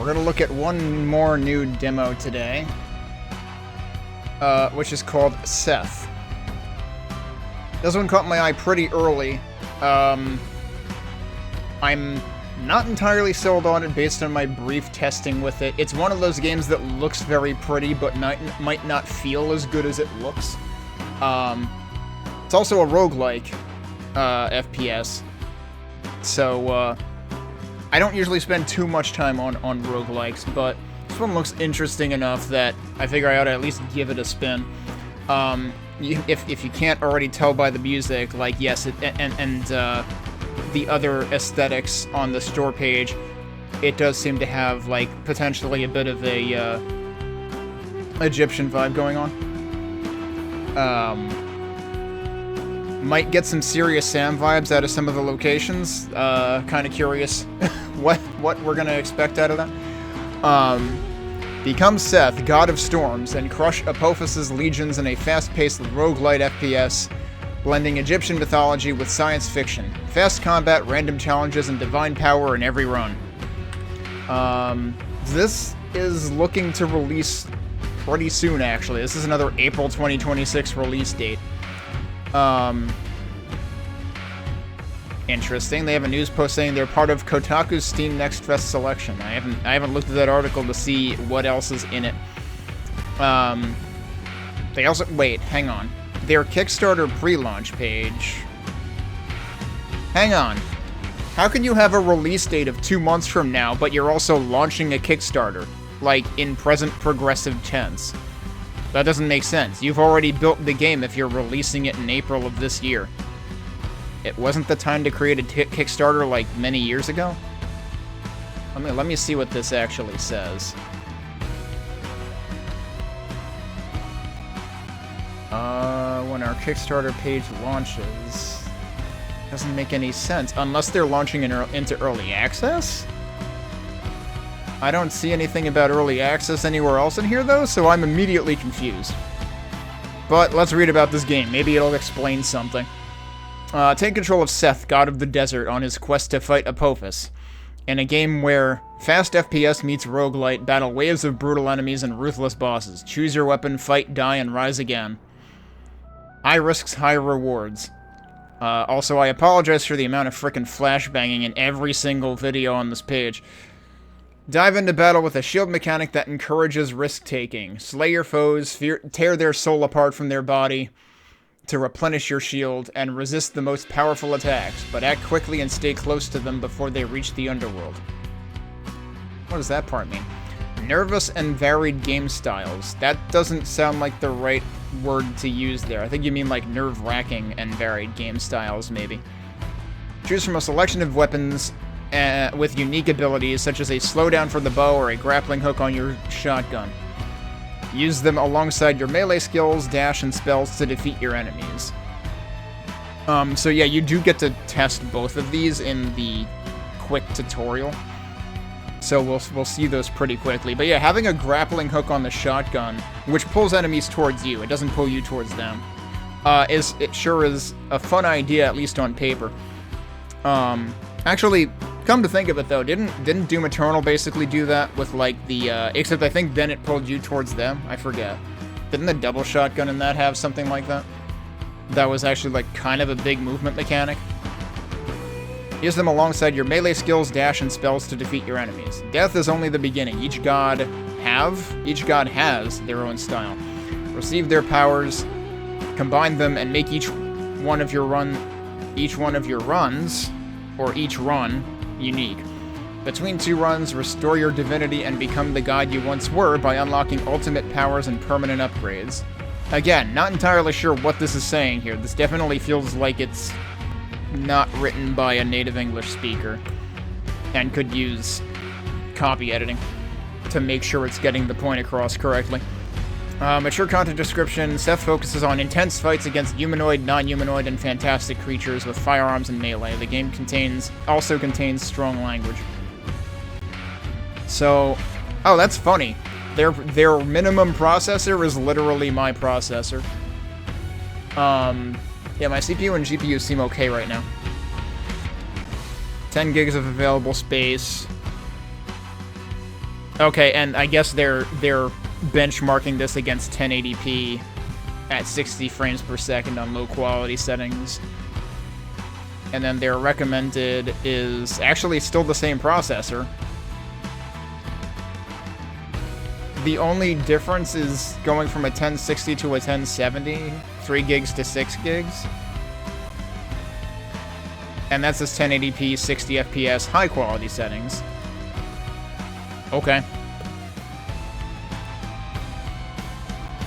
We're gonna look at one more new demo today, which is called Seth. This one caught my eye pretty early. I'm not entirely sold on it based on my brief testing with it. It's one of those games that looks very pretty, but might not feel as good as it looks. It's also a roguelike FPS, so I don't usually spend too much time on roguelikes, but this one looks interesting enough that I figure I ought to at least give it a spin. If you can't already tell by the music, like, yes, and the other aesthetics on the store page, it does seem to have, like, potentially a bit of a Egyptian vibe going on. Might get some serious Sam vibes out of some of the locations. Kind of curious what we're gonna expect out of that. Become Seth, God of Storms, and crush Apophis' legions in a fast-paced roguelite FPS, blending Egyptian mythology with science fiction. Fast combat, random challenges, and divine power in every run. This is looking to release pretty soon, actually. This is another April 2026 release date. Interesting. They have a news post saying they're part of Kotaku's Steam Next Fest selection. I haven't looked at that article to see what else is in it. They also... Wait, hang on. Their Kickstarter pre-launch page... Hang on. How can you have a release date of 2 months from now, but you're also launching a Kickstarter? Like, in present progressive tense. That doesn't make sense. You've already built the game if you're releasing it in April of this year. It wasn't the time to create a Kickstarter like many years ago? Let me see what this actually says. When our Kickstarter page launches... Doesn't make any sense. Unless they're launching into early access? I don't see anything about early access anywhere else in here, though, so I'm immediately confused. But let's read about this game. Maybe it'll explain something. Take control of Seth, God of the Desert, on his quest to fight Apophis. In a game where fast FPS meets roguelite, battle waves of brutal enemies and ruthless bosses. Choose your weapon, fight, die, and rise again. High risks, high rewards. Also, I apologize for the amount of frickin' flashbanging in every single video on this page. Dive into battle with a shield mechanic that encourages risk-taking. Slay your foes, tear their soul apart from their body to replenish your shield, and resist the most powerful attacks, but act quickly and stay close to them before they reach the underworld. What does that part mean? Nervous and varied game styles. That doesn't sound like the right word to use there. I think you mean like nerve-wracking and varied game styles, maybe. Choose from a selection of weapons with unique abilities, such as a slowdown for the bow or a grappling hook on your shotgun. Use them alongside your melee skills, dash, and spells to defeat your enemies. So yeah, you do get to test both of these in the quick tutorial. So we'll see those pretty quickly. But yeah, having a grappling hook on the shotgun, which pulls enemies towards you, it doesn't pull you towards them, it sure is a fun idea, at least on paper. Actually, come to think of it though, didn't Doom Eternal basically do that with like the except I think then it pulled you towards them? I forget. Didn't the double shotgun in that have something like that? That was actually like kind of a big movement mechanic. Use them alongside your melee skills, dash, and spells to defeat your enemies. Death is only the beginning. Each god has their own style. Receive their powers, combine them, and make each one of your runs, or each run, unique. Between 2 runs, restore your divinity and become the god you once were by unlocking ultimate powers and permanent upgrades. Again, not entirely sure what this is saying here. This definitely feels like it's not written by a native English speaker and could use copy editing to make sure it's getting the point across correctly. Mature content description. Seth focuses on intense fights against humanoid, non-humanoid, and fantastic creatures with firearms and melee. The game also contains strong language. So, oh, that's funny. Their minimum processor is literally my processor. Yeah, my CPU and GPU seem okay right now. 10 gigs of available space. Okay, and I guess they're benchmarking this against 1080p at 60 frames per second on low quality settings. And then their recommended is actually still the same processor. The only difference is going from a 1060 to a 1070, 3 gigs to 6 gigs. And that's this 1080p, 60 FPS, high quality settings. Okay.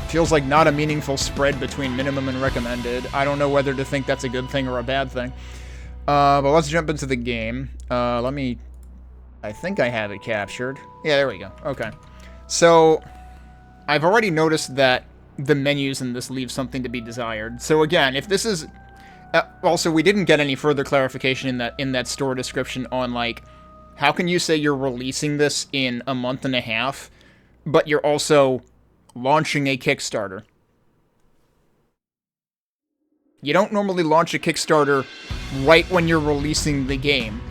Feels like not a meaningful spread between minimum and recommended. I don't know whether to think that's a good thing or a bad thing. But let's jump into the game. I think I have it captured. Yeah, there we go. Okay. So, I've already noticed that the menus in this leave something to be desired. So again, if this is... also, we didn't get any further clarification in that store description on, like, how can you say you're releasing this in a month and a half, but you're also launching a Kickstarter? You don't normally launch a Kickstarter right when you're releasing the game.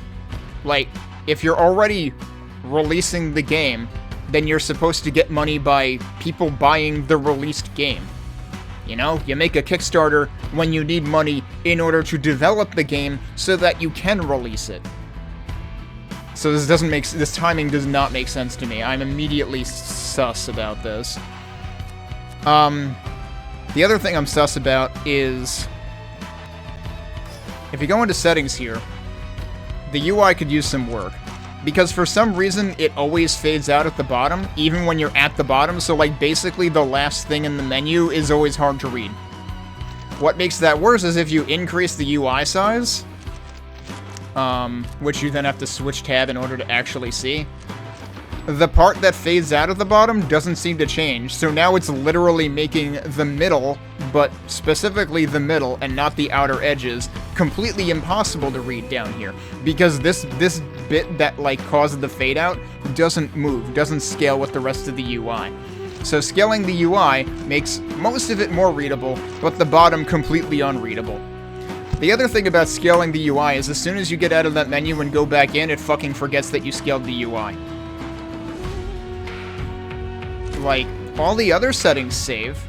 Like, if you're already releasing the game, then you're supposed to get money by people buying the released game. You know, you make a Kickstarter when you need money in order to develop the game so that you can release it. So this timing does not make sense to me. I'm immediately sus about this. The other thing I'm sus about is, if you go into settings here, the UI could use some work. Because for some reason, it always fades out at the bottom, even when you're at the bottom, so like basically the last thing in the menu is always hard to read. What makes that worse is if you increase the UI size, which you then have to switch tab in order to actually see, the part that fades out at the bottom doesn't seem to change, so now it's literally making the middle, but specifically the middle and not the outer edges, completely impossible to read down here, because this bit that like caused the fade out doesn't move, doesn't scale with the rest of the UI. So scaling the UI makes most of it more readable, but the bottom completely unreadable. The other thing about scaling the UI is as soon as you get out of that menu and go back in, it fucking forgets that you scaled the UI. Like, all the other settings save,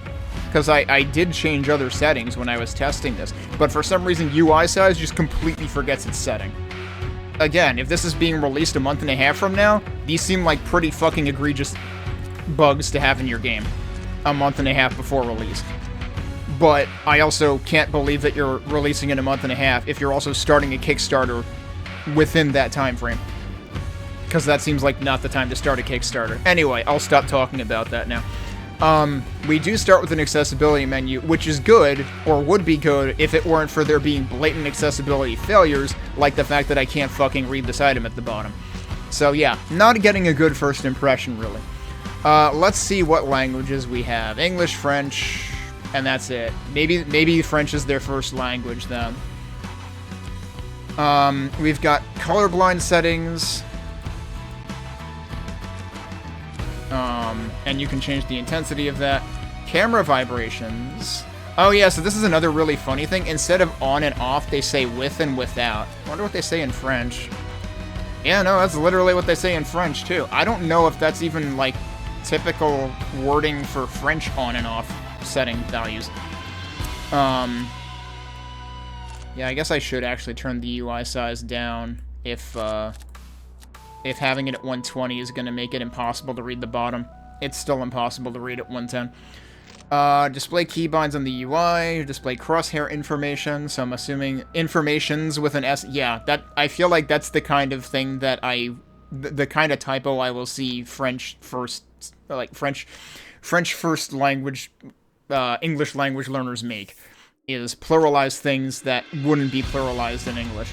because I did change other settings when I was testing this, but for some reason UI size just completely forgets its setting. Again, if this is being released a month and a half from now, these seem like pretty fucking egregious bugs to have in your game a month and a half before release. But I also can't believe that you're releasing in a month and a half if you're also starting a Kickstarter within that time frame. Because that seems like not the time to start a Kickstarter. Anyway, I'll stop talking about that now. We do start with an accessibility menu, which is good, or would be good, if it weren't for there being blatant accessibility failures, like the fact that I can't fucking read this item at the bottom. So yeah, not getting a good first impression, really. Let's see what languages we have. English, French, and that's it. Maybe French is their first language, then. We've got colorblind settings. And you can change the intensity of that. Camera vibrations. Oh yeah, so this is another really funny thing. Instead of on and off, they say with and without. I wonder what they say in French. Yeah, no, that's literally what they say in French, too. I don't know if that's even, like, typical wording for French on and off setting values. Yeah, I guess I should actually turn the UI size down if having it at 120 is going to make it impossible to read the bottom. It's still impossible to read at 110. Display keybinds on the UI, display crosshair information, so I'm assuming informations with an S. Yeah, I feel like that's the kind of thing that the kind of typo I will see French first language, English language learners make, is pluralize things that wouldn't be pluralized in English.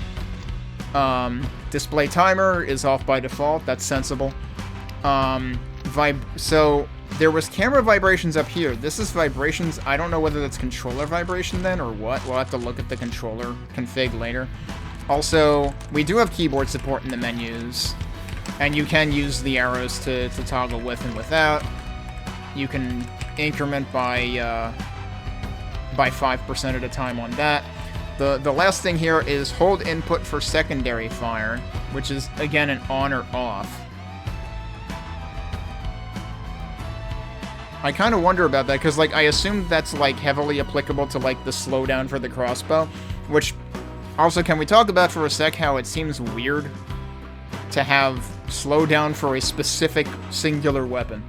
Display timer is off by default, that's sensible. So there was camera vibrations up here. This is vibrations. I don't know whether that's controller vibration then or what. We'll have to look at the controller config later. Also, we do have keyboard support in the menus, and you can use the arrows to toggle with and without. You can increment by 5% at a time on that. The last thing here is hold input for secondary fire, which is, again, an on or off. I kind of wonder about that, because, like, I assume that's, like, heavily applicable to, like, the slowdown for the crossbow, which, also, can we talk about for a sec how it seems weird to have slowdown for a specific singular weapon?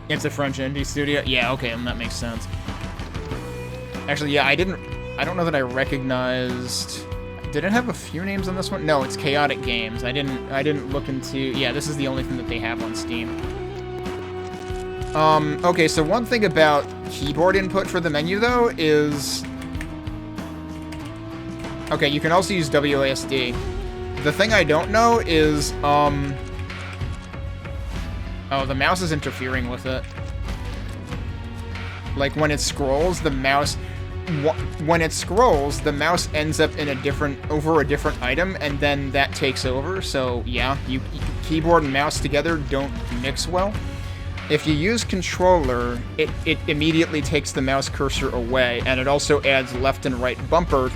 It's a French indie studio? Yeah, okay, that makes sense. Actually, yeah, I don't know that I recognized... Did it have a few names on this one? No, it's Chaotic Games. I didn't look into... Yeah, this is the only thing that they have on Steam. Okay, so one thing about keyboard input for the menu, though, is... Okay, you can also use WASD. The thing I don't know is, Oh, the mouse is interfering with it. Like, when it scrolls, the mouse... When it scrolls, the mouse ends up in over a different item, and then that takes over. So yeah, keyboard and mouse together don't mix well. If you use controller, it immediately takes the mouse cursor away, and it also adds left and right bumper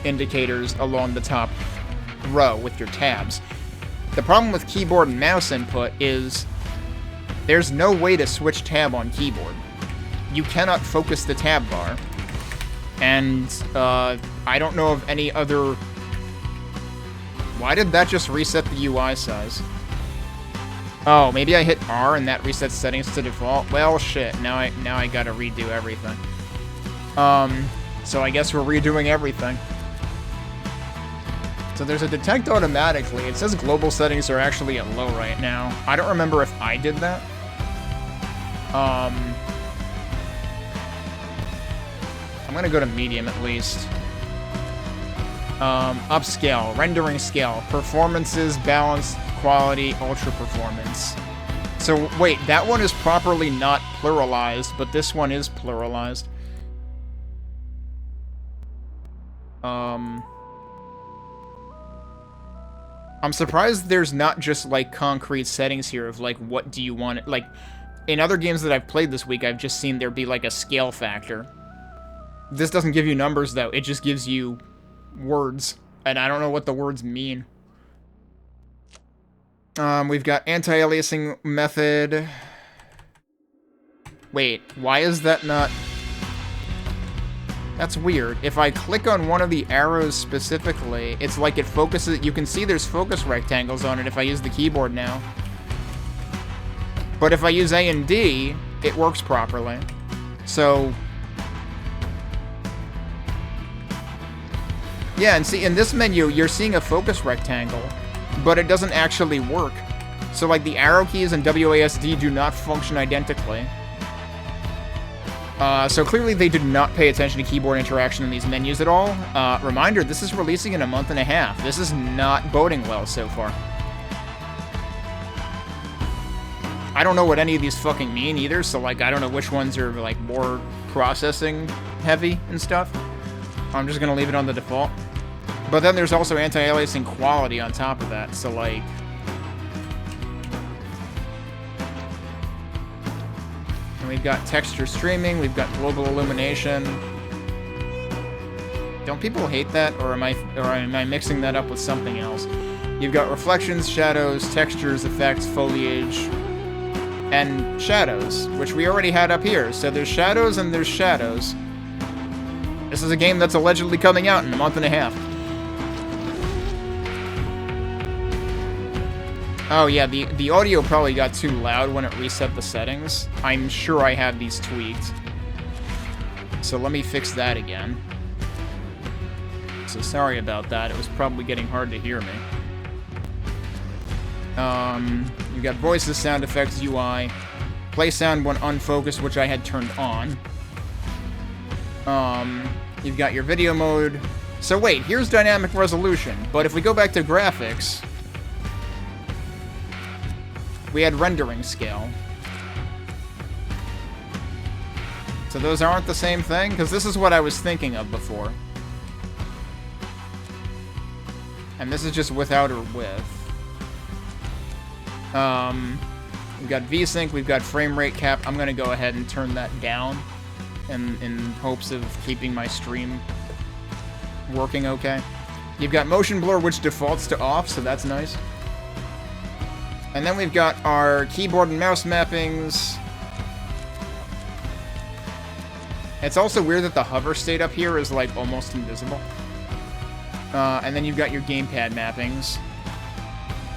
indicators along the top row with your tabs. The problem with keyboard and mouse input is there's no way to switch tab on keyboard. You cannot focus the tab bar. And, I don't know of any other... Why did that just reset the UI size? Oh, maybe I hit R and that resets settings to default? Well, shit, now I gotta redo everything. So I guess we're redoing everything. So there's a detect automatically. It says global settings are actually at low right now. I don't remember if I did that. I'm gonna go to medium at least. Upscale, rendering scale, performances, balance, quality, ultra performance. So wait, that one is properly not pluralized, but this one is pluralized. I'm surprised there's not just, like, concrete settings here of, like, what do you want... Like, in other games that I've played this week, I've just seen there be, like, a scale factor. This doesn't give you numbers, though. It just gives you words. And I don't know what the words mean. We've got anti-aliasing method. Wait, why is that not... That's weird. If I click on one of the arrows specifically, it's like it focuses... You can see there's focus rectangles on it if I use the keyboard now. But if I use A and D, it works properly. So... Yeah, and see, in this menu, you're seeing a focus rectangle, but it doesn't actually work. So, like, the arrow keys and WASD do not function identically. So clearly they did not pay attention to keyboard interaction in these menus at all. Reminder, this is releasing in a month and a half. This is not boding well so far. I don't know what any of these fucking mean either, so, like, I don't know which ones are, like, more processing heavy and stuff. I'm just gonna leave it on the default. But then there's also anti-aliasing quality on top of that, so, like... And we've got texture streaming, we've got global illumination. Don't people hate that, or am I mixing that up with something else? You've got reflections, shadows, textures, effects, foliage, and shadows, which we already had up here. So there's shadows and there's shadows. This is a game that's allegedly coming out in a month and a half. Oh yeah, the audio probably got too loud when it reset the settings. I'm sure I have these tweaked. So let me fix that again. So sorry about that, it was probably getting hard to hear me. You've got voices, sound effects, UI. Play sound when unfocused, which I had turned on. You've got your video mode. So wait, here's dynamic resolution, but if we go back to graphics, we had rendering scale. So those aren't the same thing? Because this is what I was thinking of before. And this is just without or with. We've got VSync, we've got frame rate cap. I'm going to go ahead and turn that down in hopes of keeping my stream working okay. You've got motion blur, which defaults to off, so that's nice. And then we've got our keyboard and mouse mappings. It's also weird that the hover state up here is, like, almost invisible. And then you've got your gamepad mappings.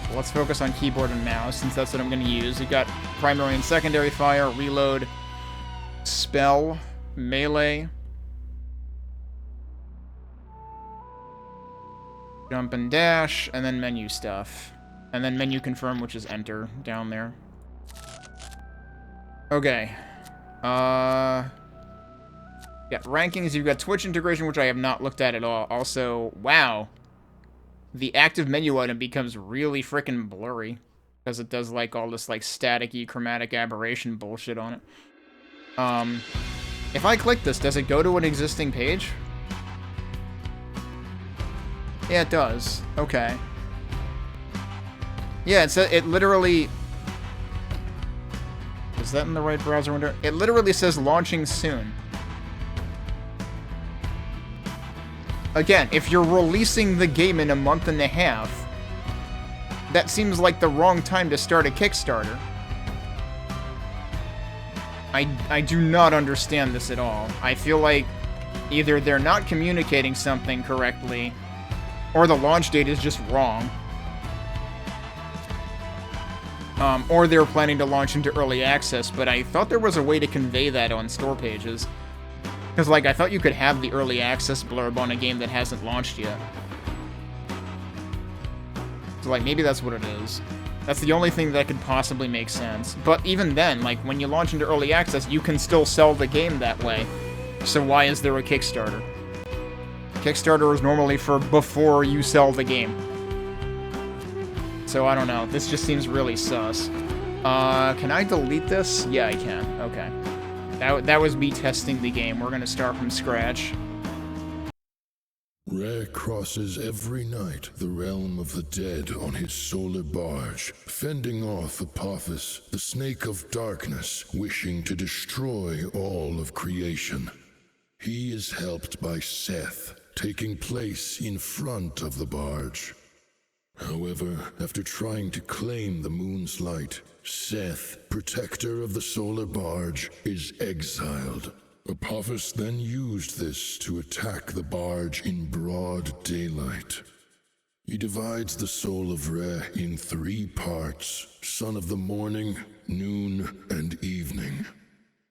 So let's focus on keyboard and mouse, since that's what I'm going to use. We've got primary and secondary fire, reload, spell, melee, jump and dash, and then menu stuff. And then menu confirm, which is enter down there. Okay. Yeah, rankings, you've got Twitch integration, which I have not looked at all. Also, wow. The active menu item becomes really freaking blurry. Because it does, like, all this, like, staticky chromatic aberration bullshit on it. If I click this, does it go to an existing page? Yeah, it does. Okay. Yeah, it literally... Is that in the right browser window? It literally says launching soon. Again, if you're releasing the game in a month and a half, that seems like the wrong time to start a Kickstarter. I do not understand this at all. I feel like either they're not communicating something correctly, or the launch date is just wrong. Or they're planning to launch into early access, but I thought there was a way to convey that on store pages. Because, like, I thought you could have the early access blurb on a game that hasn't launched yet. So, like, maybe that's what it is. That's the only thing that could possibly make sense. But even then, like, when you launch into early access, you can still sell the game that way. So why is there a Kickstarter? Kickstarter is normally for before you sell the game. So I don't know. This just seems really sus. Can I delete this? Yeah, I can. Okay. That was me testing the game. We're gonna start from scratch. Re crosses every night the realm of the dead on his solar barge, fending off Apophis, the snake of darkness, wishing to destroy all of creation. He is helped by Seth, taking place in front of the barge. However, after trying to claim the moon's light, Seth, protector of the solar barge, is exiled. Apophis then used this to attack the barge in broad daylight. He divides the soul of Re in 3 parts, son of the morning, noon, and evening.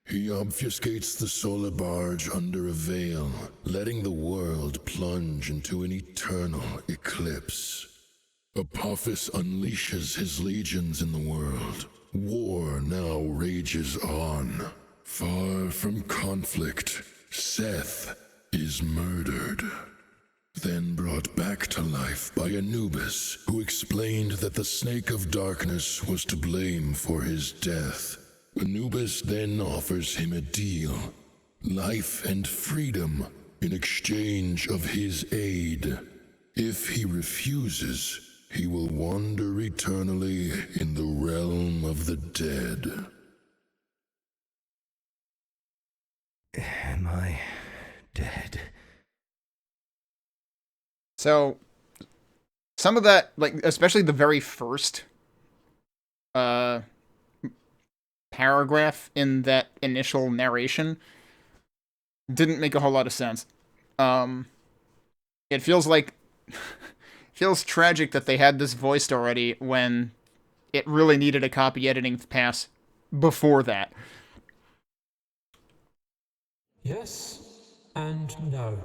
He obfuscates the solar barge under a veil, letting the world plunge into an eternal eclipse. Apophis unleashes his legions in the world. War now rages on. Far from conflict, Seth is murdered. Then brought back to life by Anubis, who explained that the snake of darkness was to blame for his death. Anubis then offers him a deal: life and freedom in exchange of his aid. If he refuses, he will wander eternally in the realm of the dead. Am I dead? So, some of that, like, especially the very first paragraph in that initial narration, didn't make a whole lot of sense. It feels like... feels tragic that they had this voiced already when it really needed a copy editing pass before that. Yes and no.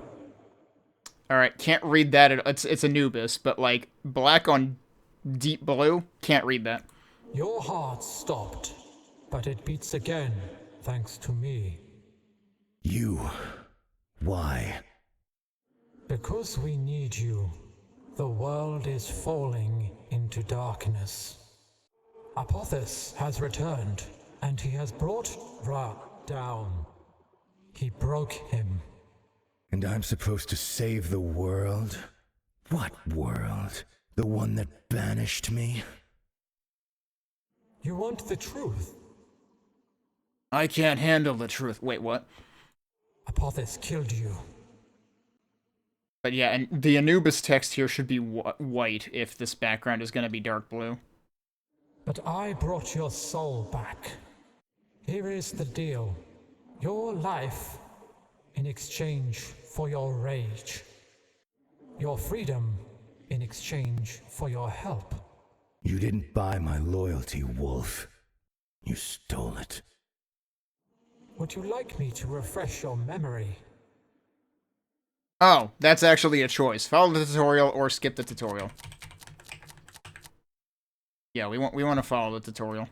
Alright, can't read that. It's Anubis, but, like, black on deep blue, can't read that. Your heart stopped, but it beats again, thanks to me. You. Why? Because we need you. The world is falling into darkness. Apophis has returned, and he has brought Ra down. He broke him. And I'm supposed to save the world? What world? The one that banished me? You want the truth? I can't handle the truth. Wait, what? Apophis killed you. But yeah, and the Anubis text here should be white if this background is going to be dark blue. But I brought your soul back. Here is the deal. Your life in exchange for your rage. Your freedom in exchange for your help. You didn't buy my loyalty, Wolf. You stole it. Would you like me to refresh your memory? Oh, that's actually a choice. Follow the tutorial or skip the tutorial. Yeah, we want to follow the tutorial.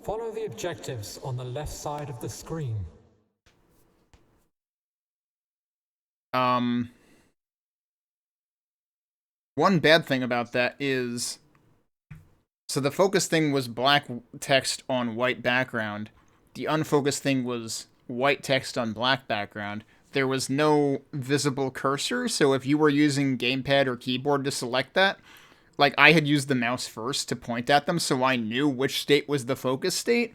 Follow the objectives on the left side of the screen. One bad thing about that is, so the focus thing was black text on white background. The unfocused thing was white text on black background. There was no visible cursor, so if you were using gamepad or keyboard to select that, like, I had used the mouse first to point at them, so I knew which state was the focus state.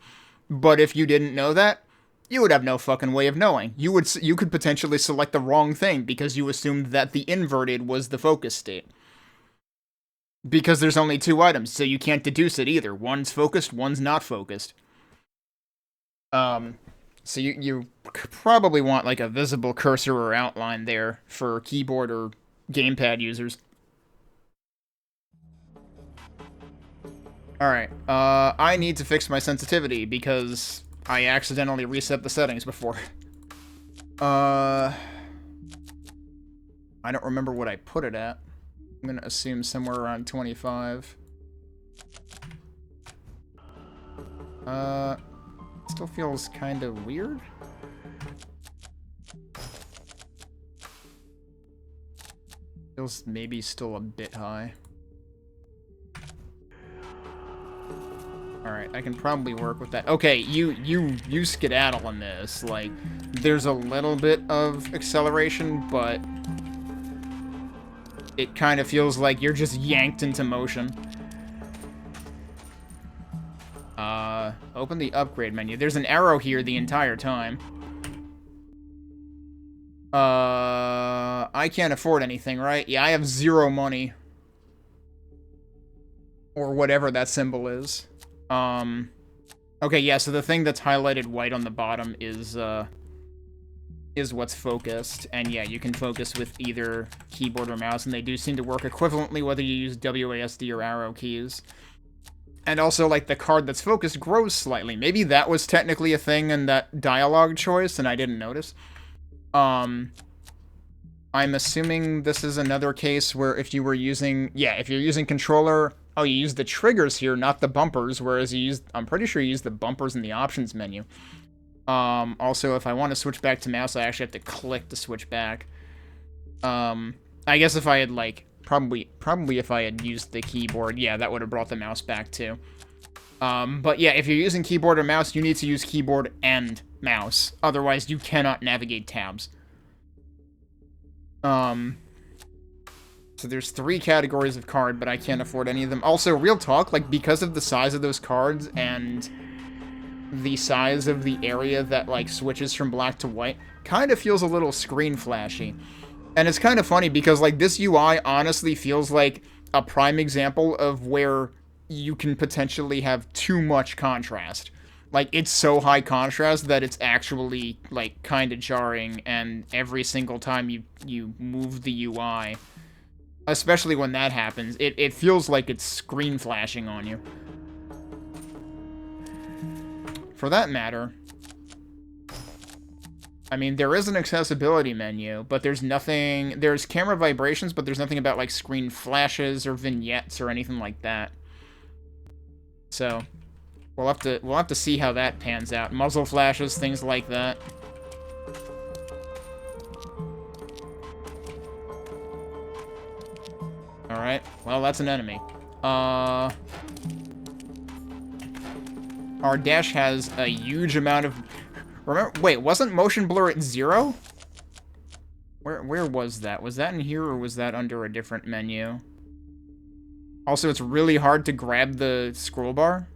But if you didn't know that, you would have no fucking way of knowing. You could potentially select the wrong thing because you assumed that the inverted was the focus state. Because there's only two items, so you can't deduce it either. One's focused, one's not focused. So you probably want, like, a visible cursor or outline there for keyboard or gamepad users. Alright, I need to fix my sensitivity because I accidentally reset the settings before. I don't remember what I put it at. I'm gonna assume somewhere around 25. Still feels kind of weird. Feels maybe still a bit high. Alright, I can probably work with that. Okay, you skedaddle on this. Like, there's a little bit of acceleration, but it kind of feels like you're just yanked into motion. Open the upgrade menu. There's an arrow here the entire time. I can't afford anything, right? Yeah, I have 0 money. Or whatever that symbol is. Okay, yeah, so the thing that's highlighted white on the bottom is what's focused. And yeah, you can focus with either keyboard or mouse, and they do seem to work equivalently whether you use WASD or arrow keys. And also, like, the card that's focused grows slightly. Maybe that was technically a thing in that dialogue choice, and I didn't notice. I'm assuming this is another case where if you were using... Yeah, if you're using controller... Oh, you use the triggers here, not the bumpers, whereas you use... I'm pretty sure you use the bumpers in the options menu. Also, if I want to switch back to mouse, I actually have to click to switch back. I guess if I had, like... Probably if I had used the keyboard, yeah, that would have brought the mouse back too. But yeah, if you're using keyboard or mouse, you need to use keyboard and mouse. Otherwise, you cannot navigate tabs. So there's 3 categories of card, but I can't afford any of them. Also, real talk, like, because of the size of those cards and the size of the area that, like, switches from black to white, kind of feels a little screen flashy. And it's kind of funny because, like, this UI honestly feels like a prime example of where you can potentially have too much contrast. Like, it's so high contrast that it's actually, like, kind of jarring, and every single time you move the UI, especially when that happens, it feels like it's screen flashing on you. For that matter... I mean, there is an accessibility menu, but there's nothing... There's camera vibrations, but there's nothing about, like, screen flashes or vignettes or anything like that. So, we'll have to see how that pans out. Muzzle flashes, things like that. Alright, well, that's an enemy. Our dash has a huge amount of... Remember, wait, wasn't motion blur at 0? Where was that? Was that in here, or was that under a different menu? Also, it's really hard to grab the scroll bar.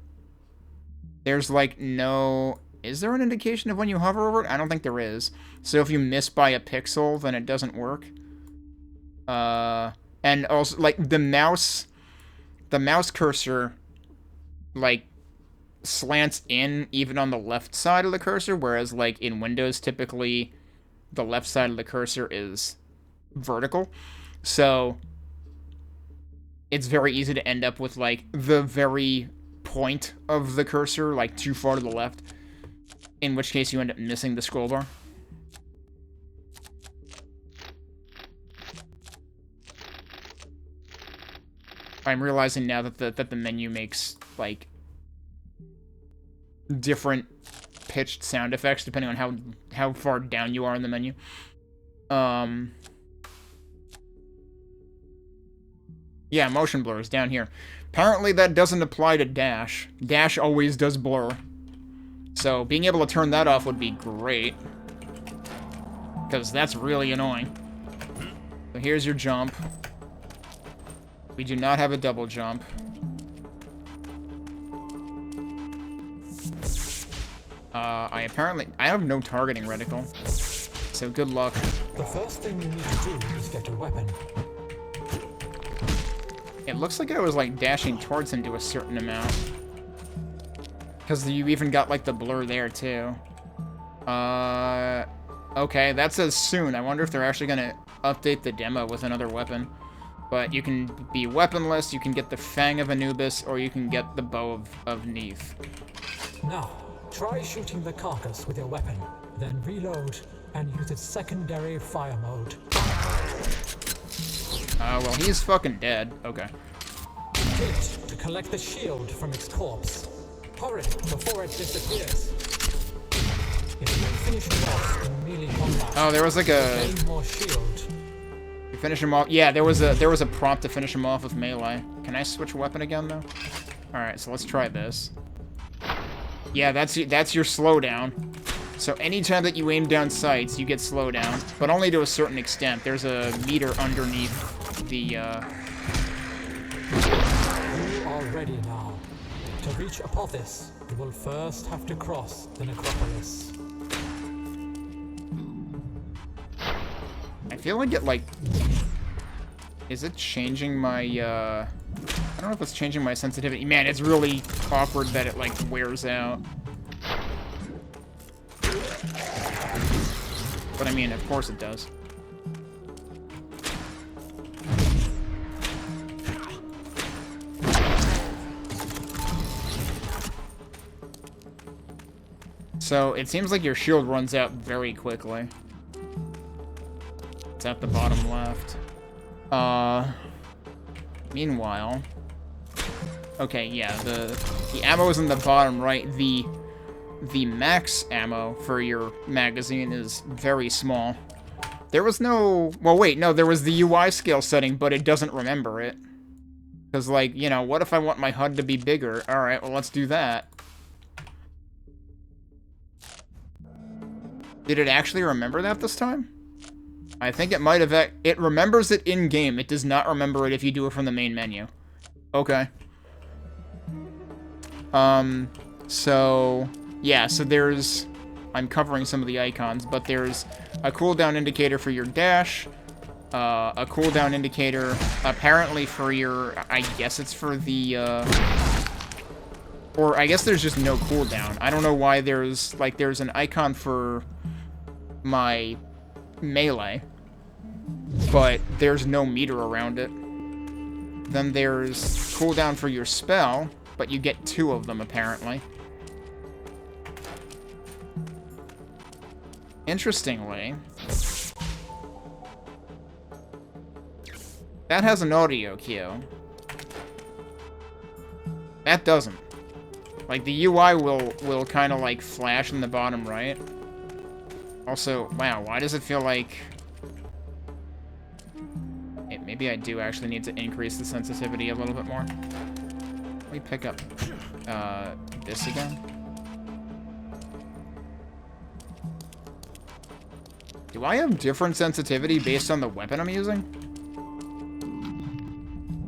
There's, like, no... Is there an indication of when you hover over it? I don't think there is. So if you miss by a pixel, then it doesn't work. And also, like, the mouse the mouse cursor, like, slants in even on the left side of the cursor, whereas, like, in Windows, typically the left side of the cursor is vertical. So it's very easy to end up with, like, the very point of the cursor, like, too far to the left, in which case you end up missing the scroll bar. I'm realizing now that the menu makes, like, different pitched sound effects depending on how far down you are in the menu. Yeah, motion blur is down here. Apparently that doesn't apply to dash. Dash always does blur. So being able to turn that off would be great, because that's really annoying. So here's your jump. We do not have a double jump. I have no targeting reticle. So good luck. The first thing you need to do is get a weapon. It looks like I was, like, dashing towards him to a certain amount. Because you even got, like, the blur there, too. Okay, that says soon. I wonder if they're actually gonna update the demo with another weapon. But you can be weaponless, you can get the Fang of Anubis, or you can get the Bow of Neith. Now, try shooting the carcass with your weapon, then reload and use its secondary fire mode. Well, he's fucking dead. Okay. Kill it to collect the shield from its corpse. Hurry before it disappears. If you finish him off in melee combat, oh, there was like a... gain more shield. You finish him off... Yeah, there was a prompt to finish him off with melee. Can I switch weapon again, though? Alright, so let's try this. Yeah, that's your slowdown. So anytime that you aim down sights, you get slowdown, but only to a certain extent. There's a meter underneath the, You are ready now. To reach Apophis, you will first have to cross the necropolis. I feel like it, like... Is it changing my, I don't know if it's changing my sensitivity. Man, it's really awkward that it, like, wears out. But I mean, of course it does. So, it seems like your shield runs out very quickly. It's at the bottom left. Meanwhile... Okay, yeah, the ammo is in the bottom right. The max ammo for your magazine is very small. There was no... Well, wait, no, there was the UI scale setting, but it doesn't remember it. Because, like, you know, what if I want my HUD to be bigger? Alright, well, let's do that. Did it actually remember that this time? I think it might have... It remembers it in-game. It does not remember it if you do it from the main menu. Okay. So... Yeah, so there's... I'm covering some of the icons, but there's a cooldown indicator for your dash, a cooldown indicator apparently for your... I guess it's for the, or I guess there's just no cooldown. I don't know why there's, like, there's an icon for my melee, but there's no meter around it. Then there's cooldown for your spell, but you get 2 of them, apparently. Interestingly, that has an audio cue. That doesn't. Like, the UI will kind of, like, flash in the bottom right. Also, wow, why does it feel like... Maybe I do actually need to increase the sensitivity a little bit more. Let me pick up this again. Do I have different sensitivity based on the weapon I'm using?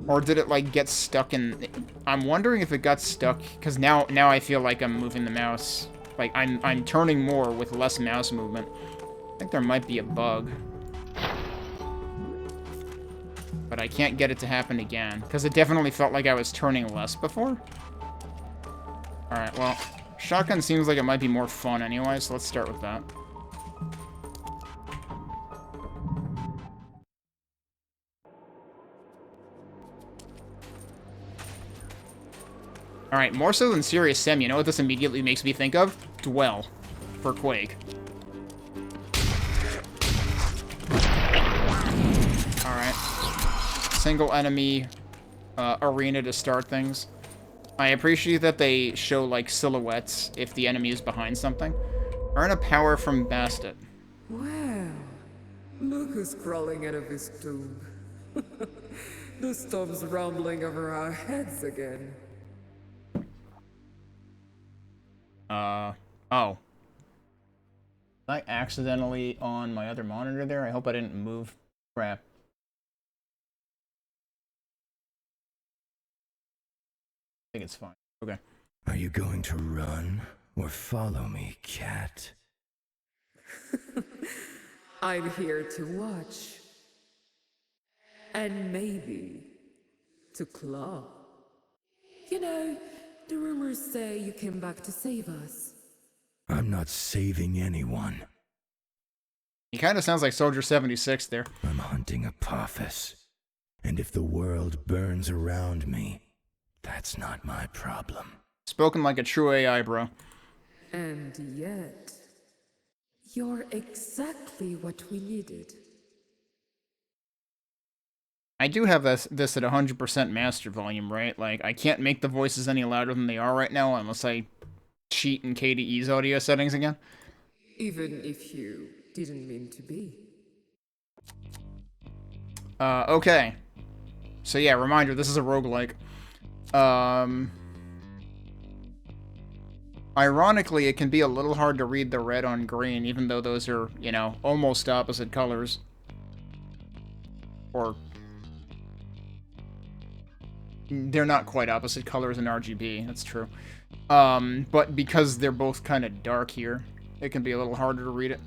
Or did it, like, get stuck in... I'm wondering if it got stuck, because now I feel like I'm moving the mouse. Like, I'm turning more with less mouse movement. I think there might be a bug. But I can't get it to happen again, because it definitely felt like I was turning less before. Alright, well, shotgun seems like it might be more fun anyway, so let's start with that. Alright, more so than Serious Sim, you know what this immediately makes me think of? Dwell, for Quake. Alright. Single enemy arena to start things. I appreciate that they show, like, silhouettes if the enemy is behind something. Earn a power from Bastet. Well, look who's crawling out of his tomb. The storm's rumbling over our heads again. Oh. Was I accidentally on my other monitor there? I hope I didn't move. Crap. I think it's fine. Okay. Are you going to run or follow me, cat? I'm here to watch. And maybe to claw. You know, the rumors say you came back to save us. I'm not saving anyone. He kind of sounds like Soldier 76 there. I'm hunting Apophis. And if the world burns around me, that's not my problem. Spoken like a true AI, bro. And yet, you're exactly what we needed. I do have this at 100% master volume, right? Like, I can't make the voices any louder than they are right now unless I cheat in KDE's audio settings again. Even if you didn't mean to be. Okay. So yeah, reminder, this is a roguelike. Ironically, it can be a little hard to read the red on green, even though those are, you know, almost opposite colors. Or they're not quite opposite colors in RGB, that's true. But because they're both kind of dark here, it can be a little harder to read it.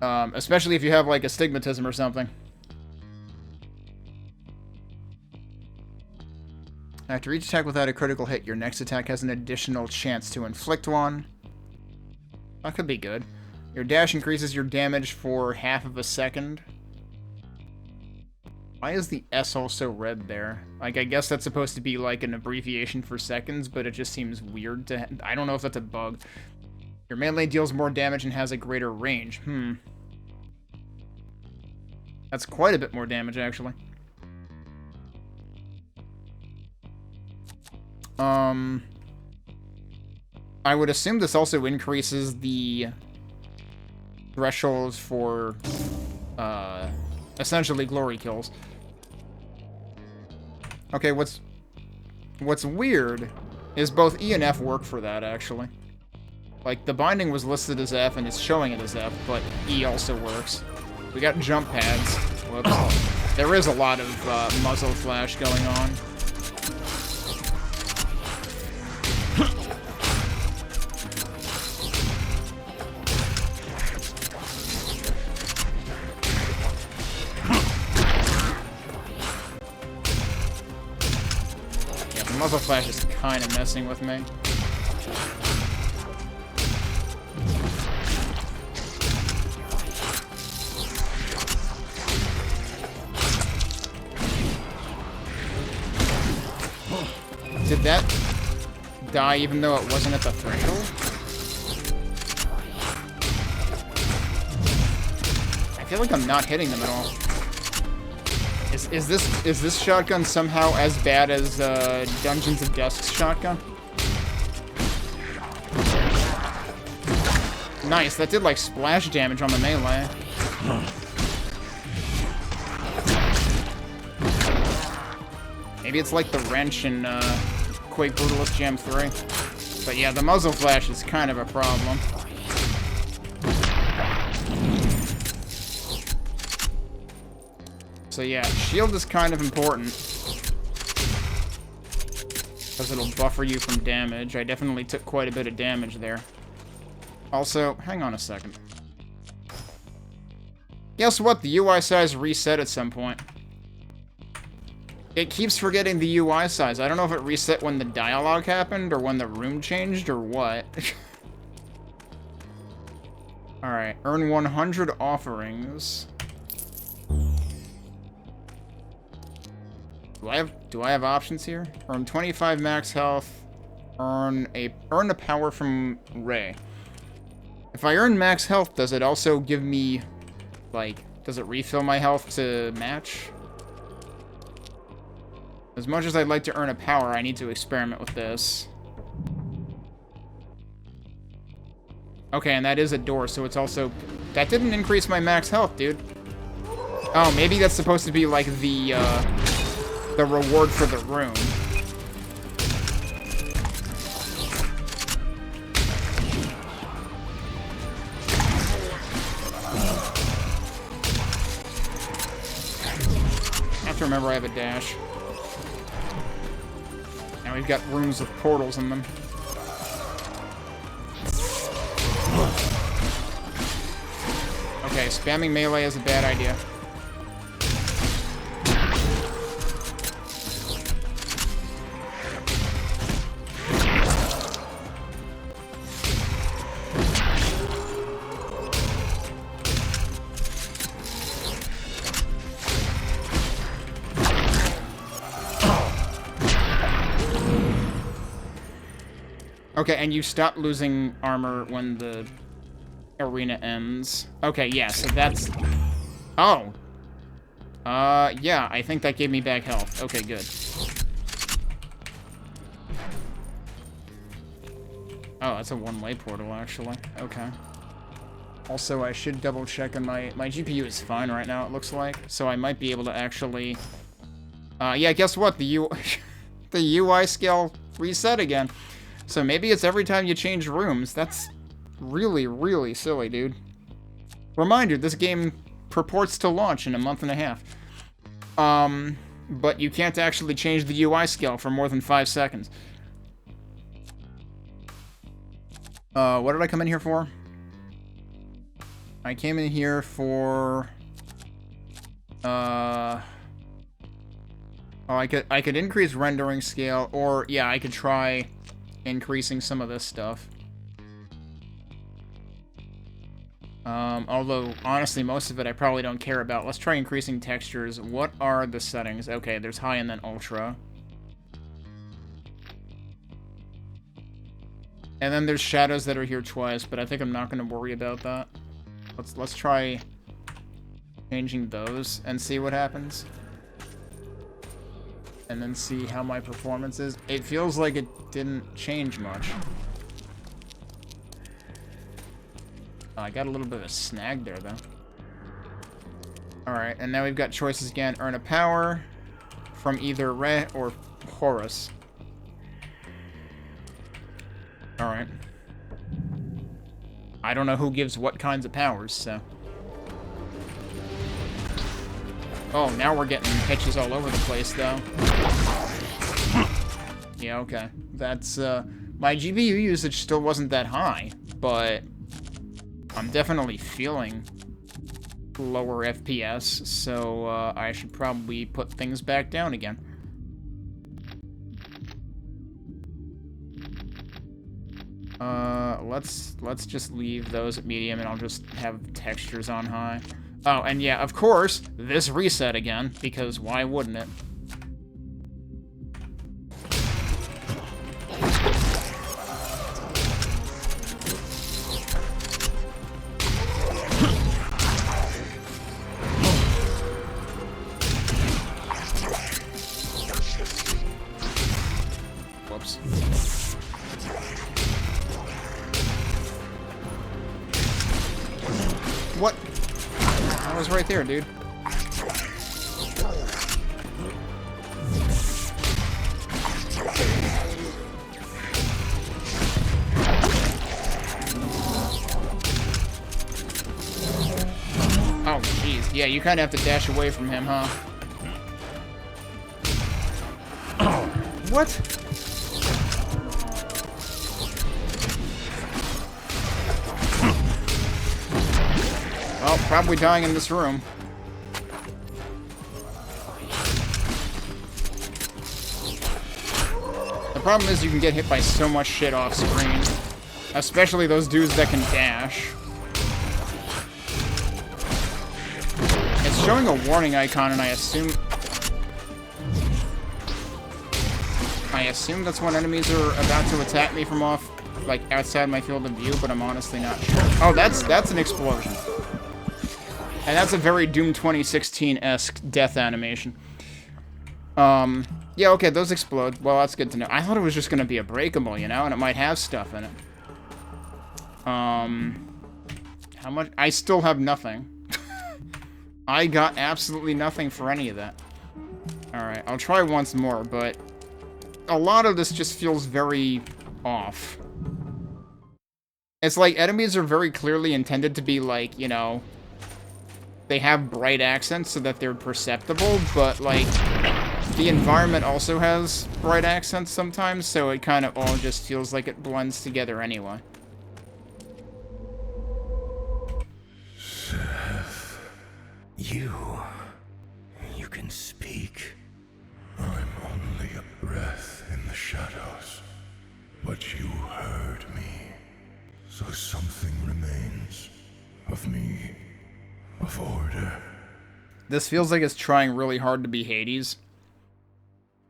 Especially if you have, like, astigmatism or something. After each attack without a critical hit, your next attack has an additional chance to inflict one. That could be good. Your dash increases your damage for half of a second. Why is the S also red there? Like, I guess that's supposed to be, like, an abbreviation for seconds, but it just seems weird to... I don't know if that's a bug. Your melee deals more damage and has a greater range. That's quite a bit more damage, actually. I would assume this also increases the thresholds for, essentially glory kills. Okay, what's weird is both E and F work for that, actually. Like, the binding was listed as F, and it's showing it as F, but E also works. We got jump pads. Whoops. There is a lot of muzzle flash going on. Yeah, the muzzle flash is kind of messing with me. Did that die even though it wasn't at the threshold? I feel like I'm not hitting them at all. Is this shotgun somehow as bad as Dungeons of Dusk's shotgun? Nice, that did like splash damage on the melee. Maybe it's like the wrench in Quake Brutalist Jam 3. But yeah, the muzzle flash is kind of a problem. So yeah, shield is kind of important. Because it'll buffer you from damage. I definitely took quite a bit of damage there. Also, hang on a second. Guess what? The UI size reset at some point. It keeps forgetting the UI size. I don't know if it reset when the dialogue happened or when the room changed or what. Alright, earn 100 offerings. Do I have options here? Earn 25 max health. Earn a power from Ray. If I earn max health, does it also give me, like, does it refill my health to match? As much as I'd like to earn a power, I need to experiment with this. Okay, and that is a door, so it's also... That didn't increase my max health, dude. Oh, maybe that's supposed to be, like, the reward for the room. I have to remember I have a dash. Now we've got rooms with portals in them. Okay, spamming melee is a bad idea. Okay, and you stop losing armor when the arena ends. Okay, yeah, so that's... Oh! Yeah, I think that gave me back health. Okay, good. Oh, that's a one-way portal, actually. Okay. Also, I should double-check on my GPU is fine right now, it looks like. So I might be able to actually... yeah, guess what? The UI scale reset again. So maybe it's every time you change rooms. That's really, really silly, dude. Reminder, this game purports to launch in a month and a half. But you can't actually change the UI scale for more than 5 seconds. What did I come in here for? I came in here for... Oh, I could increase rendering scale, or, yeah, I could try... increasing some of this stuff. Although, honestly, most of it I probably don't care about. Let's try increasing textures. What are the settings? Okay, there's high and then ultra. And then there's shadows that are here twice, but I think I'm not going to worry about that. Let's try changing those and see what happens. And then see how my performance is. It feels like it didn't change much. I got a little bit of a snag there, though. Alright, and now we've got choices again. Earn a power from either Re or Horus. Alright. I don't know who gives what kinds of powers, so... Oh, now we're getting pitches all over the place, though. Yeah, okay. That's, my GPU usage still wasn't that high, but I'm definitely feeling lower FPS, so, I should probably put things back down again. Let's just leave those at medium, and I'll just have textures on high. Oh, and yeah, of course, this reset again, because why wouldn't it? Whoops. What? I was right there, dude. Oh, jeez. Yeah, you kind of have to dash away from him, huh? Oh, what? Well, probably dying in this room. problem is you can get hit by so much shit off screen. Especially those dudes that can dash. It's showing a warning icon, and I assume that's when enemies are about to attack me from off, like, outside my field of view, but I'm honestly not sure. Oh, that's an explosion. And that's a very Doom 2016-esque death animation. Yeah, okay, those explode. Well, that's good to know. I thought it was just gonna be a breakable, you know, and it might have stuff in it. How much? I still have nothing. I got absolutely nothing for any of that. Alright, I'll try once more, but a lot of this just feels very off. It's like enemies are very clearly intended to be like, you know, they have bright accents so that they're perceptible, but like the environment also has bright accents sometimes, so it kind of all just feels like it blends together anyway. Seth, you can speak. I'm only a breath in the shadows, but you heard me. So something remains of me, of order. This feels like it's trying really hard to be Hades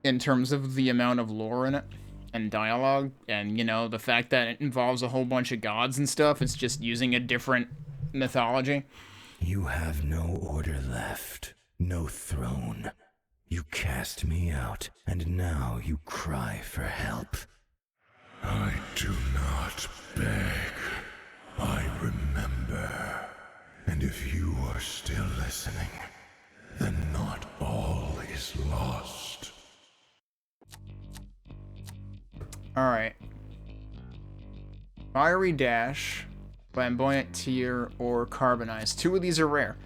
in terms of the amount of lore in it and dialogue, and, you know, the fact that it involves a whole bunch of gods and stuff. It's just using a different mythology. You have no order left, no throne. You cast me out, and now you cry for help. I do not beg. I remember. And if you are still listening, then not all is lost. Alright. Fiery Dash, Flamboyant Tear, or Carbonize. 2 of these are rare.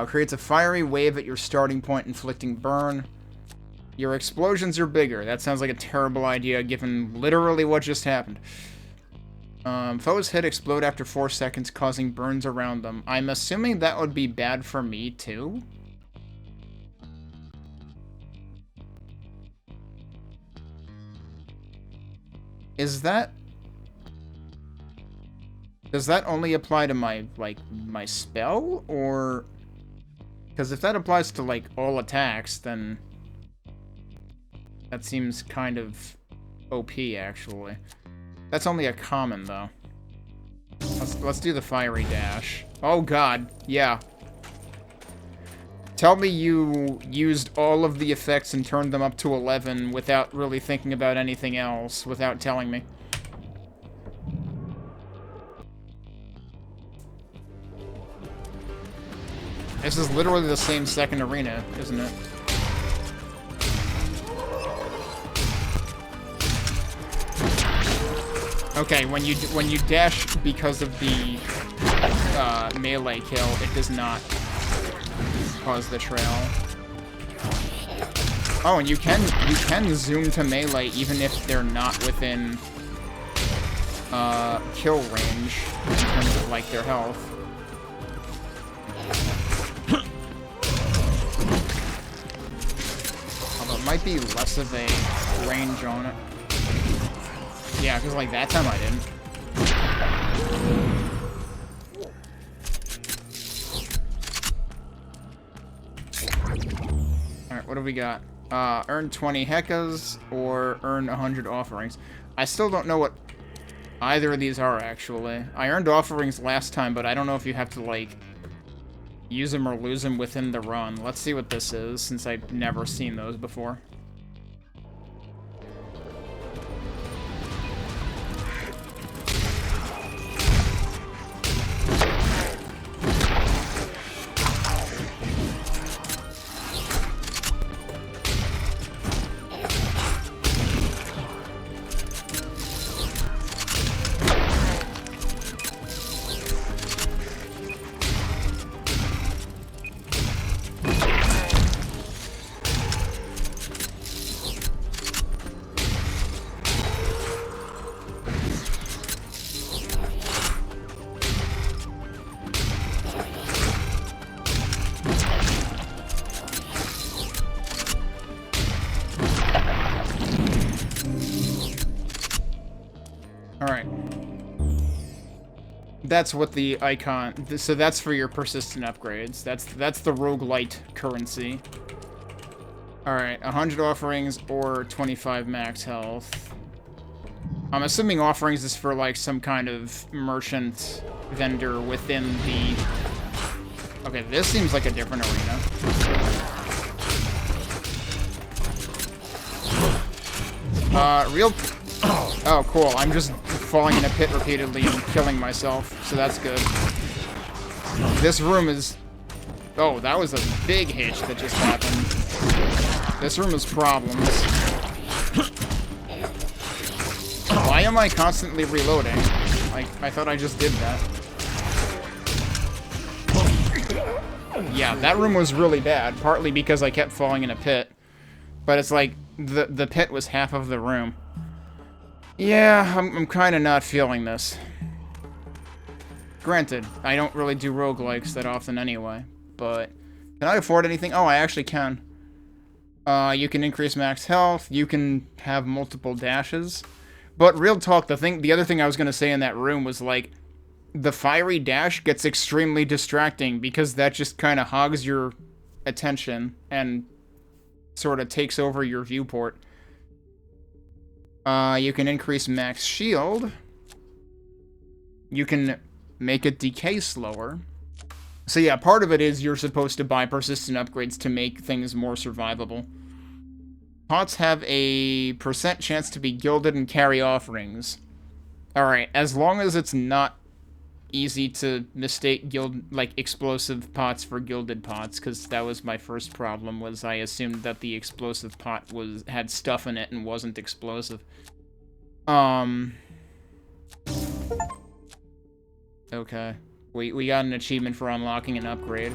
Creates a fiery wave at your starting point, inflicting burn. Your explosions are bigger. That sounds like a terrible idea, given literally what just happened. Foes hit explode after 4 seconds, causing burns around them. I'm assuming that would be bad for me, too? Is that... Does that only apply to my, like, my spell, or... Because if that applies to, like, all attacks, then... That seems kind of OP, actually. That's only a common, though. Let's do the Fiery Dash. Oh god, yeah. Tell me you used all of the effects and turned them up to 11 without really thinking about anything else, without telling me. This is literally the same second arena, isn't it? Okay, when you dash because of the melee kill, it does not cause the trail. Oh, and you can zoom to melee even if they're not within kill range in terms of like their health. Although it might be less of a range on it. Yeah, because like that time I didn't. Alright, what do we got? Earn 20 heckas or earn 100 offerings. I still don't know what either of these are, actually. I earned offerings last time, but I don't know if you have to, like, use them or lose them within the run. Let's see what this is, since I've never seen those before. Alright. That's what the icon... So that's for your persistent upgrades. That's the roguelite currency. Alright, 100 offerings or 25 max health. I'm assuming offerings is for, like, some kind of merchant vendor within the... Okay, this seems like a different arena. Real... Oh, cool. I'm just falling in a pit repeatedly and killing myself, so that's good. This room is... Oh, that was a big hitch that just happened. This room has problems. Why am I constantly reloading? Like, I thought I just did that. Yeah, that room was really bad, partly because I kept falling in a pit. But it's like, the pit was half of the room. Yeah, I'm kind of not feeling this. Granted, I don't really do roguelikes that often anyway, but... Can I afford anything? Oh, I actually can. You can increase max health, you can have multiple dashes. But real talk, the other thing I was going to say in that room was, like, the fiery dash gets extremely distracting because that just kind of hogs your attention and sort of takes over your viewport. You can increase max shield. You can make it decay slower. So yeah, part of it is you're supposed to buy persistent upgrades to make things more survivable. Pots have a % chance to be gilded and carry offerings. Alright, as long as it's not easy to mistake explosive pots for gilded pots, because that was my first problem, was I assumed that the explosive pot had stuff in it and wasn't explosive. Okay. We got an achievement for unlocking an upgrade.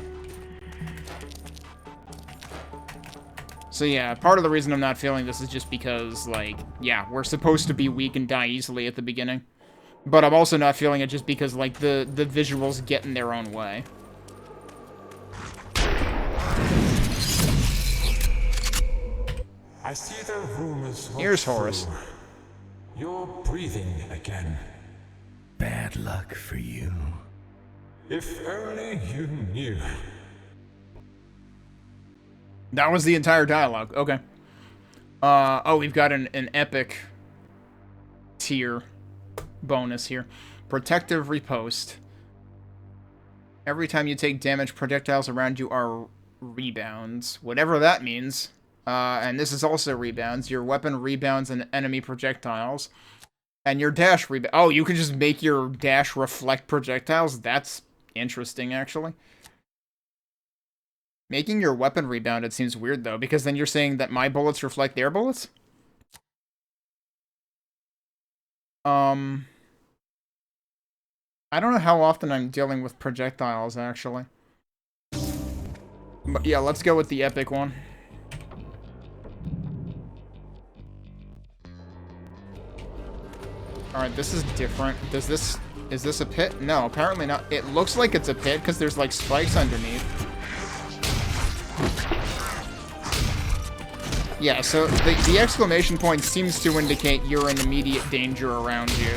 So yeah, part of the reason I'm not feeling this is just because, like, yeah, we're supposed to be weak and die easily at the beginning. But I'm also not feeling it just because, like, the visuals get in their own way. I see the rumors. Here's Horus. You're breathing again. Bad luck for you. If only you knew. That was the entire dialogue. Okay. Oh, we've got an epic tier bonus here. Protective Riposte. Every time you take damage, projectiles around you are rebounds. Whatever that means. And this is also rebounds. Your weapon rebounds and enemy projectiles. And your dash rebound. Oh, you can just make your dash reflect projectiles? That's interesting, actually. Making your weapon rebound, it seems weird, though, because then you're saying that my bullets reflect their bullets? I don't know how often I'm dealing with projectiles, actually. But yeah, let's go with the epic one. Alright, this is different. Is this a pit? No, apparently not. It looks like it's a pit, because there's, like, spikes underneath. Yeah, so the exclamation point seems to indicate you're in immediate danger around you.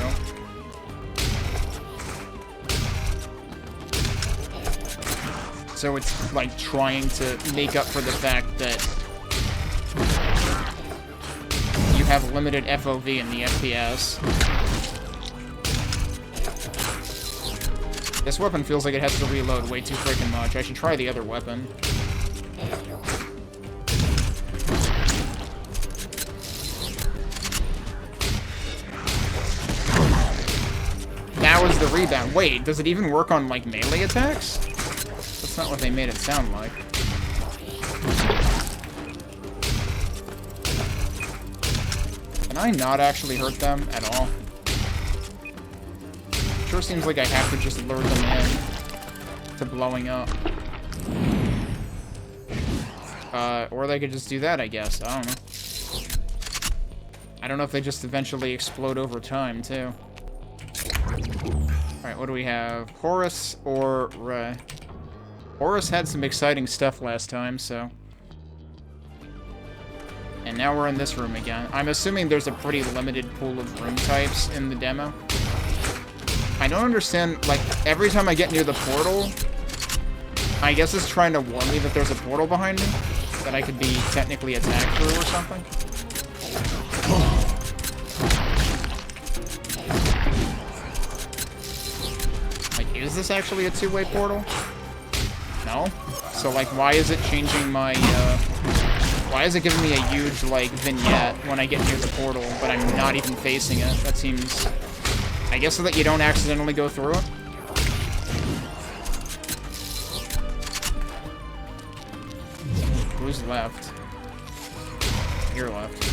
So it's, like, trying to make up for the fact that you have limited FOV in the FPS. This weapon feels like it has to reload way too freaking much. I should try the other weapon. That was the rebound. Wait, does it even work on, like, melee attacks? That's not what they made it sound like. Can I not actually hurt them at all? Sure seems like I have to just lure them in to blowing up. Or they could just do that, I guess. I don't know. I don't know if they just eventually explode over time, too. Alright, what do we have? Horus or Ray? Horus had some exciting stuff last time, so... And now we're in this room again. I'm assuming there's a pretty limited pool of room types in the demo. I don't understand, like, every time I get near the portal, I guess it's trying to warn me that there's a portal behind me that I could be technically attacked through or something. Like, is this actually a two-way portal? No? So, like, why is it changing my, why is it giving me a huge, like, vignette when I get near the portal, but I'm not even facing it? That seems... I guess so that you don't accidentally go through it? Who's left? You're left.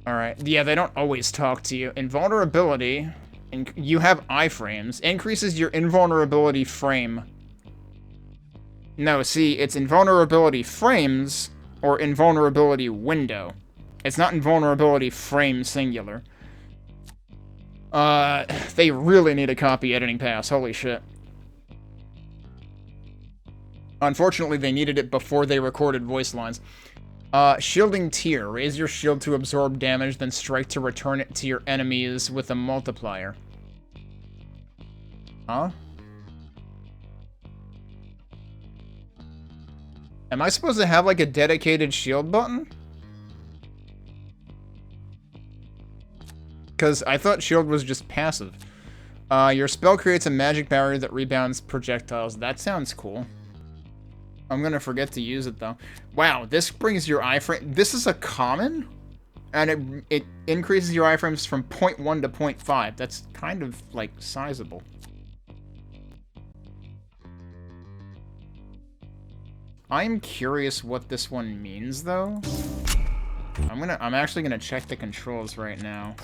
Alright, yeah, they don't always talk to you. Invulnerability, and you have iframes, increases your invulnerability frame. No, see, it's invulnerability frames or invulnerability window. It's not invulnerability frame singular. They really need a copy editing pass, holy shit. Unfortunately, they needed it before they recorded voice lines. Shielding tier. Raise your shield to absorb damage, then strike to return it to your enemies with a multiplier. Huh? Am I supposed to have, like, a dedicated shield button? Because I thought shield was just passive. Your spell creates a magic barrier that rebounds projectiles. That sounds cool. I'm gonna forget to use it, though. Wow, this brings your iframe... This is a common? And it increases your iframes from 0.1 to 0.5. That's kind of, like, sizable. I'm curious what this one means, though. I'm actually gonna check the controls right now.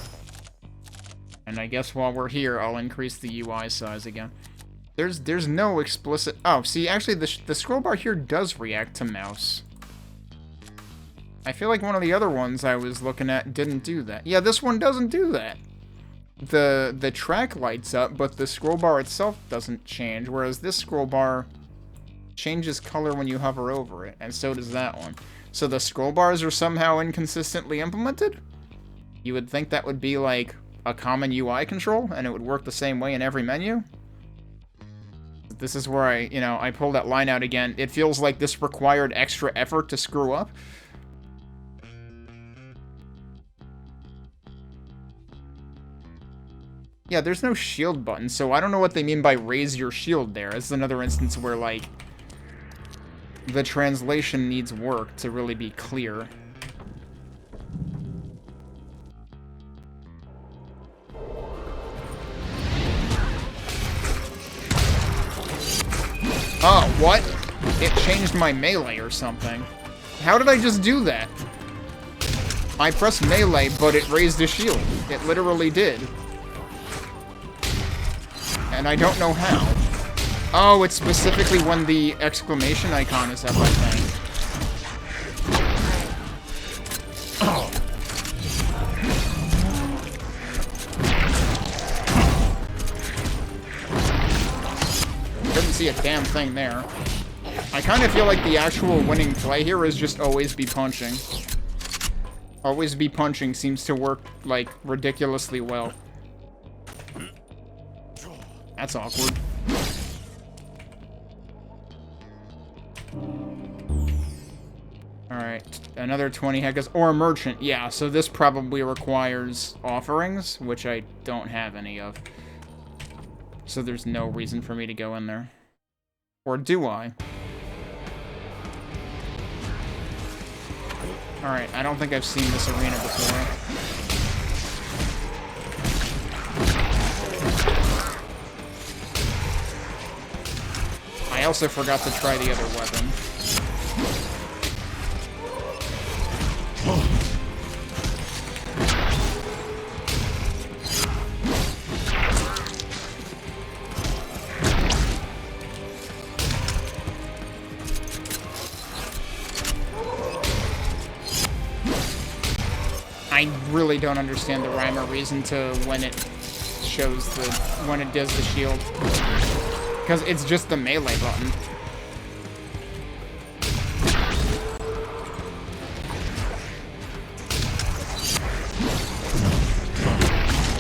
And I guess while we're here, I'll increase the UI size again. There's no explicit... Oh, see, actually, the scroll bar here does react to mouse. I feel like one of the other ones I was looking at didn't do that. Yeah, this one doesn't do that. The track lights up, but the scroll bar itself doesn't change, whereas this scroll bar changes color when you hover over it, and so does that one. So the scroll bars are somehow inconsistently implemented? You would think that would be, like, a common UI control, and it would work the same way in every menu? This is where I pull that line out again. It feels like this required extra effort to screw up. Yeah, there's no shield button, so I don't know what they mean by raise your shield there. It's another instance where, like, the translation needs work to really be clear. Oh, what? It changed my melee or something. How did I just do that? I pressed melee, but it raised a shield. It literally did. And I don't know how. Oh, it's specifically when the exclamation icon is up, I think. Oh. Couldn't see a damn thing there. I kind of feel like the actual winning play here is just always be punching. Always be punching seems to work, like, ridiculously well. That's awkward. Alright, another 20 heckas. Or a merchant, yeah, so this probably requires offerings, which I don't have any of. So there's no reason for me to go in there. Or do I? Alright, I don't think I've seen this arena before. I also forgot to try the other weapon. I really don't understand the rhyme or reason to when it shows when it does the shield. Because it's just the melee button.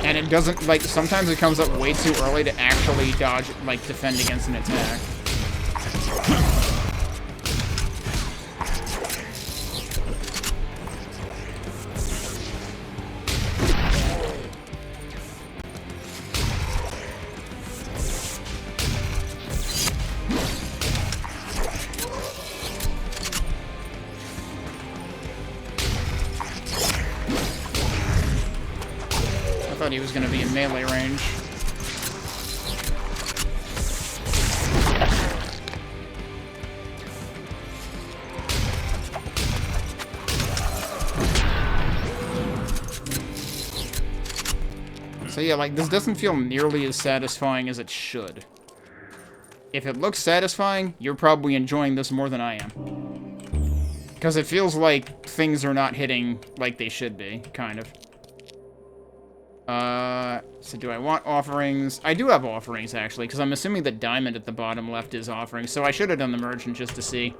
And it doesn't, like, sometimes it comes up way too early to actually dodge, like, defend against an attack. I thought he was going to be in melee range. So yeah, like, this doesn't feel nearly as satisfying as it should. If it looks satisfying, you're probably enjoying this more than I am. Because it feels like things are not hitting like they should be, kind of. So do I want offerings? I do have offerings, actually, because I'm assuming the diamond at the bottom left is offerings, so I should have done the merchant just to see.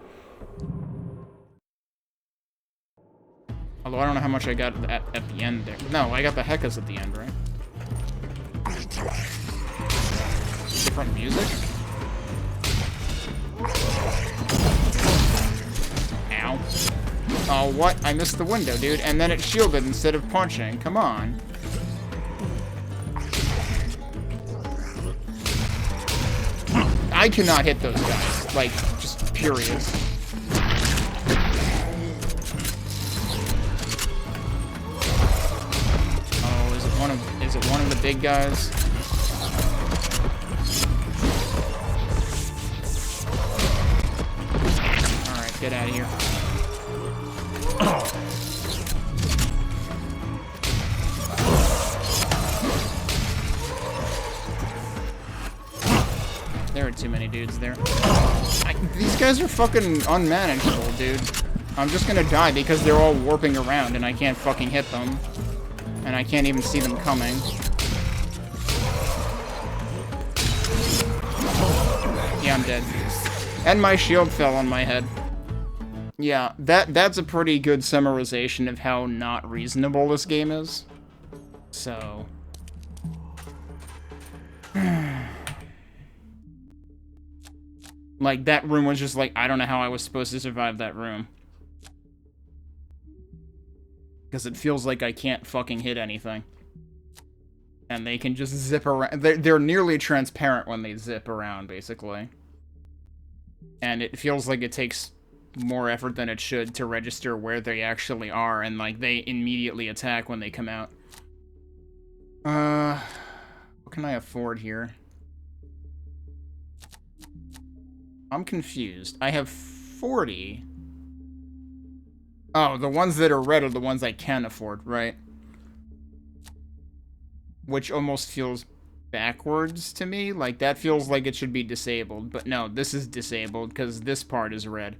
Although I don't know how much I got at the end there. No, I got the heckas at the end, right? Different music? Ow. Oh, what? I missed the window, dude, and then it shielded instead of punching. Come on. I cannot hit those guys, like, just period. Oh, is it one of the big guys? Alright, get out of here. There are too many dudes there. These guys are fucking unmanageable, dude. I'm just gonna die because they're all warping around and I can't fucking hit them. And I can't even see them coming. Yeah, I'm dead. And my shield fell on my head. Yeah, that's a pretty good summarization of how not reasonable this game is. So... Like, that room was just like, I don't know how I was supposed to survive that room. Because it feels like I can't fucking hit anything. And they can just zip around. They're nearly transparent when they zip around, basically. And it feels like it takes more effort than it should to register where they actually are. And, like, they immediately attack when they come out. What can I afford here? I'm confused. I have 40. Oh, the ones that are red are the ones I can afford, right? Which almost feels backwards to me. Like, that feels like it should be disabled. But no, this is disabled because this part is red.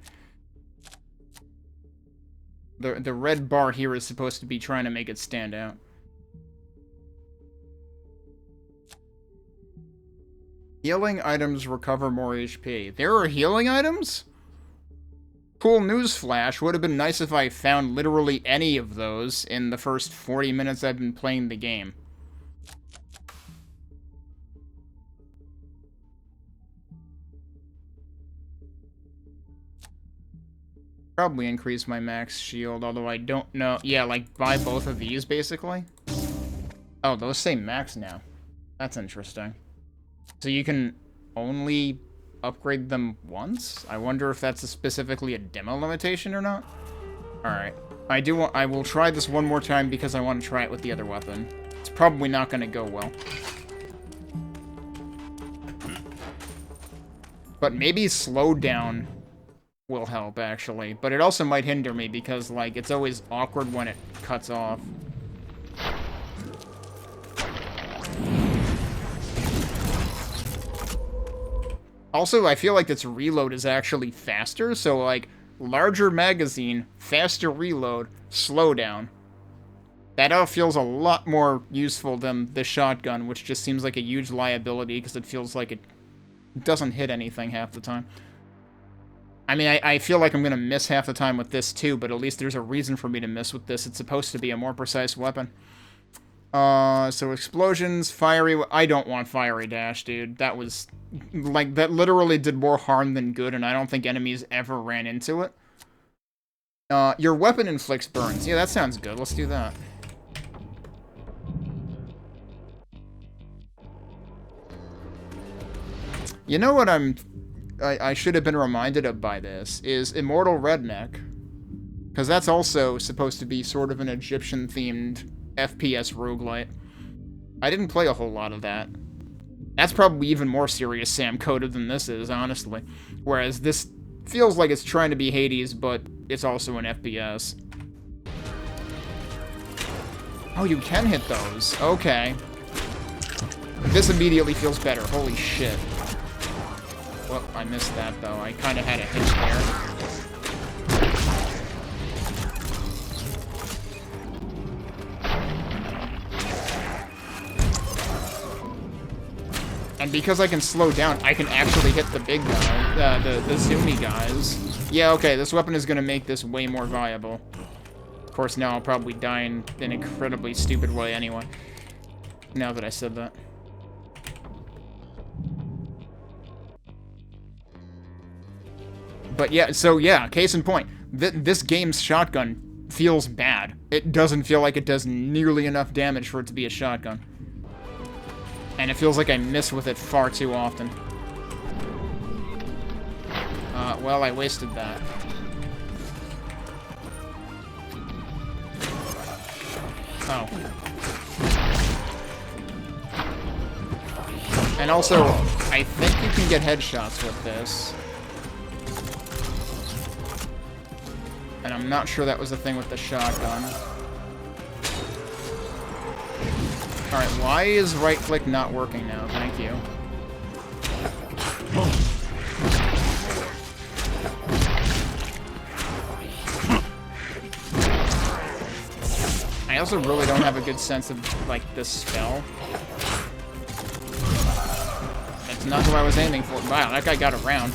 The red bar here is supposed to be trying to make it stand out. Healing items recover more HP. There are healing items? Cool news flash. Would have been nice if I found literally any of those in the first 40 minutes I've been playing the game. Probably increase my max shield, although I don't know. Yeah, like, buy both of these, basically. Oh, those say max now. That's interesting. So you can only upgrade them once? I wonder if that's specifically a demo limitation or not. Alright. I will try this one more time because I want to try it with the other weapon. It's probably not going to go well. But maybe slowdown will help, actually. But it also might hinder me because, like, it's always awkward when it cuts off. Also, I feel like its reload is actually faster, so, like, larger magazine, faster reload, slowdown. That all feels a lot more useful than the shotgun, which just seems like a huge liability, because it feels like it doesn't hit anything half the time. I mean, I feel like I'm going to miss half the time with this too, but at least there's a reason for me to miss with this. It's supposed to be a more precise weapon. So explosions, fiery... I don't want fiery dash, dude. That was... like, that literally did more harm than good, and I don't think enemies ever ran into it. Your weapon inflicts burns. Yeah, that sounds good. Let's do that. You know what I should have been reminded of by this is Immortal Redneck. Because that's also supposed to be sort of an Egyptian-themed FPS roguelite. I didn't play a whole lot of that. That's probably even more serious Sam-coded than this is, honestly. Whereas this feels like it's trying to be Hades, but it's also an FPS. Oh, you can hit those. Okay. This immediately feels better. Holy shit. Well, I missed that, though. I kind of had a hitch there. And because I can slow down, I can actually hit the big guy, the zoomy guys. Yeah, okay, this weapon is going to make this way more viable. Of course, now I'll probably die in an incredibly stupid way anyway. Now that I said that. But yeah, so yeah, case in point, this game's shotgun feels bad. It doesn't feel like it does nearly enough damage for it to be a shotgun. And it feels like I miss with it far too often. Well, I wasted that. Oh. And also, I think you can get headshots with this. And I'm not sure that was the thing with the shotgun. Alright, why is right-click not working now? Thank you. I also really don't have a good sense of, like, this spell. That's not who I was aiming for. Wow, that guy got around.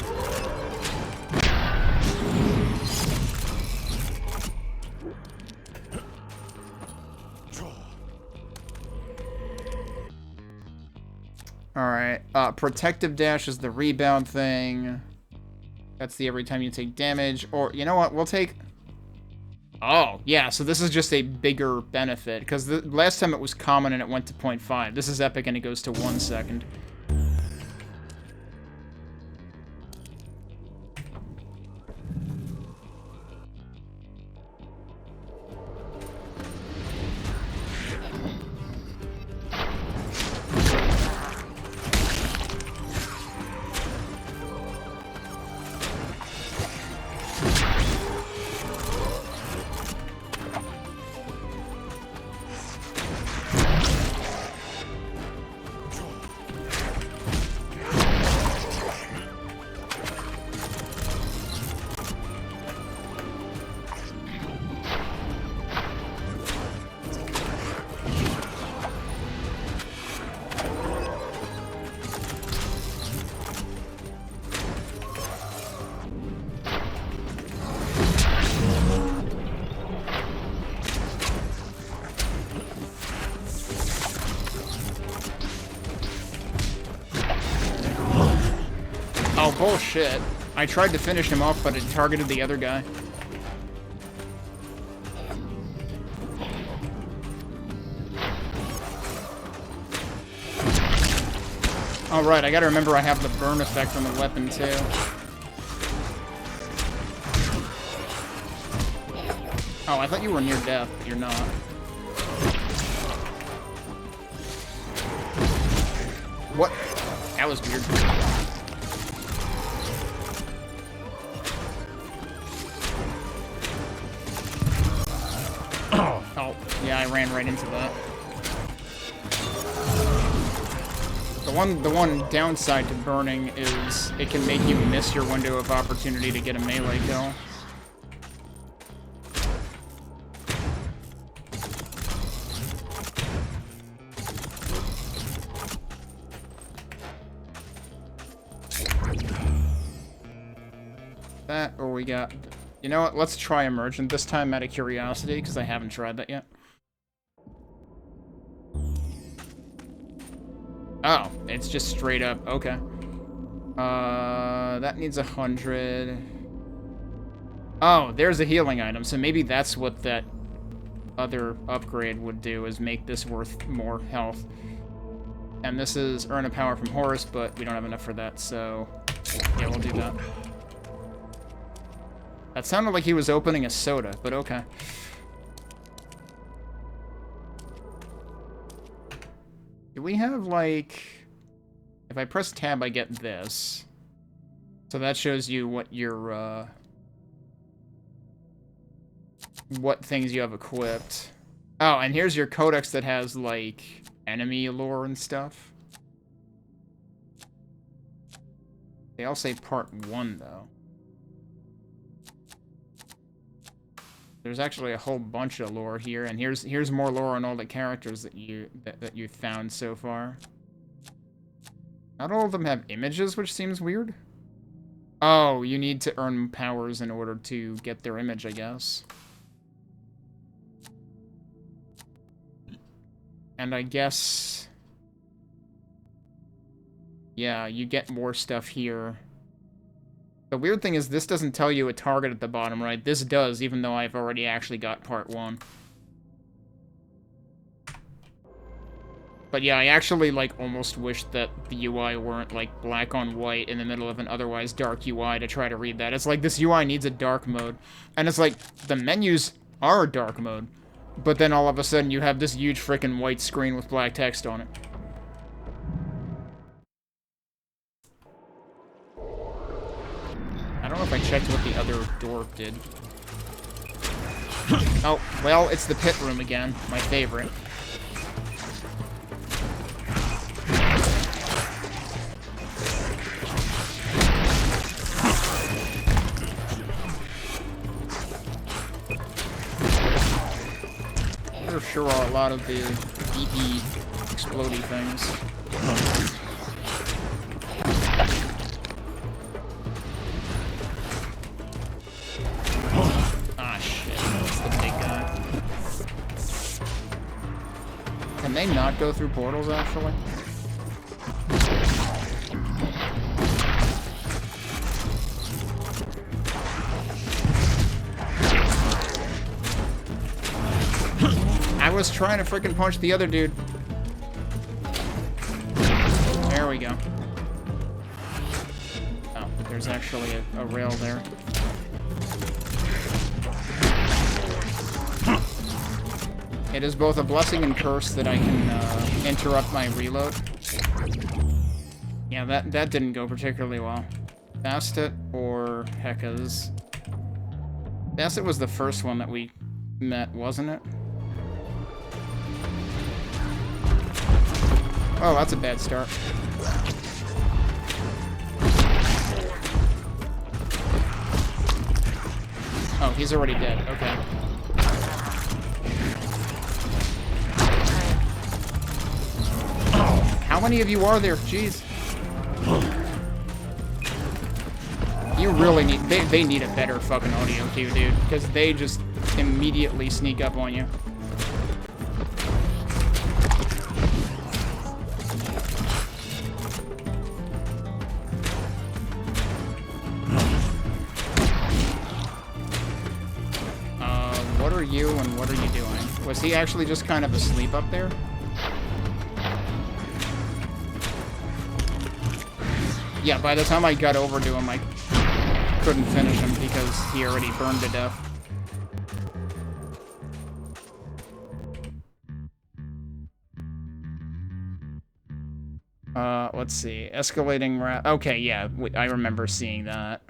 Alright, protective dash is the rebound thing. That's the every time you take damage. Or, you know what, we'll take... Oh, yeah, so this is just a bigger benefit. Because the last time it was common and it went to 0.5. This is epic and it goes to 1 second. Oh, bullshit. I tried to finish him off, but it targeted the other guy. Alright, I gotta remember I have the burn effect on the weapon, too. Oh, I thought you were near death, but you're not. What? That was weird. Oh, yeah, I ran right into that. The one downside to burning is it can make you miss your window of opportunity to get a melee kill. that, or we got... You know what? Let's try Emergent this time out of curiosity, because I haven't tried that yet. Oh, it's just straight up. Okay. That needs 100. Oh, there's a healing item, so maybe that's what that other upgrade would do, is make this worth more health. And this is earn a power from Horus, but we don't have enough for that, so yeah, we'll do that. That sounded like he was opening a soda, but okay. Do we have, like... If I press tab, I get this. So that shows you what your, what things you have equipped. Oh, and here's your codex that has, like, enemy lore and stuff. They all say part 1, though. There's actually a whole bunch of lore here, and here's more lore on all the characters that you've found so far. Not all of them have images, which seems weird. Oh, you need to earn powers in order to get their image, I guess. And I guess... Yeah, you get more stuff here. The weird thing is this doesn't tell you a target at the bottom, right? This does, even though I've already actually got part 1. But yeah, I actually, like, almost wish that the UI weren't, like, black on white in the middle of an otherwise dark UI to try to read that. It's like, this UI needs a dark mode. And it's like, the menus are dark mode. But then all of a sudden you have this huge frickin' white screen with black text on it. I don't know if I checked what the other door did. Oh, well, it's the pit room again. My favorite. There sure are a lot of the beepy, explodey things. Ah, shit. That's the big guy. Can they not go through portals, actually? I was trying to freaking punch the other dude. There we go. Oh, there's actually a rail there. It is both a blessing and curse that I can interrupt my reload. Yeah, that didn't go particularly well. Bastet or Heka's? Bastet was the first one that we met, wasn't it? Oh, that's a bad start. Oh, he's already dead. Okay. How many of you are there? Jeez. You really need... They need a better fucking audio cue, dude. Because they just immediately sneak up on you. What are you and what are you doing? Was he actually just kind of asleep up there? Yeah, by the time I got over to him, I couldn't finish him because he already burned to death. Let's see. Escalating okay, yeah, I remember seeing that.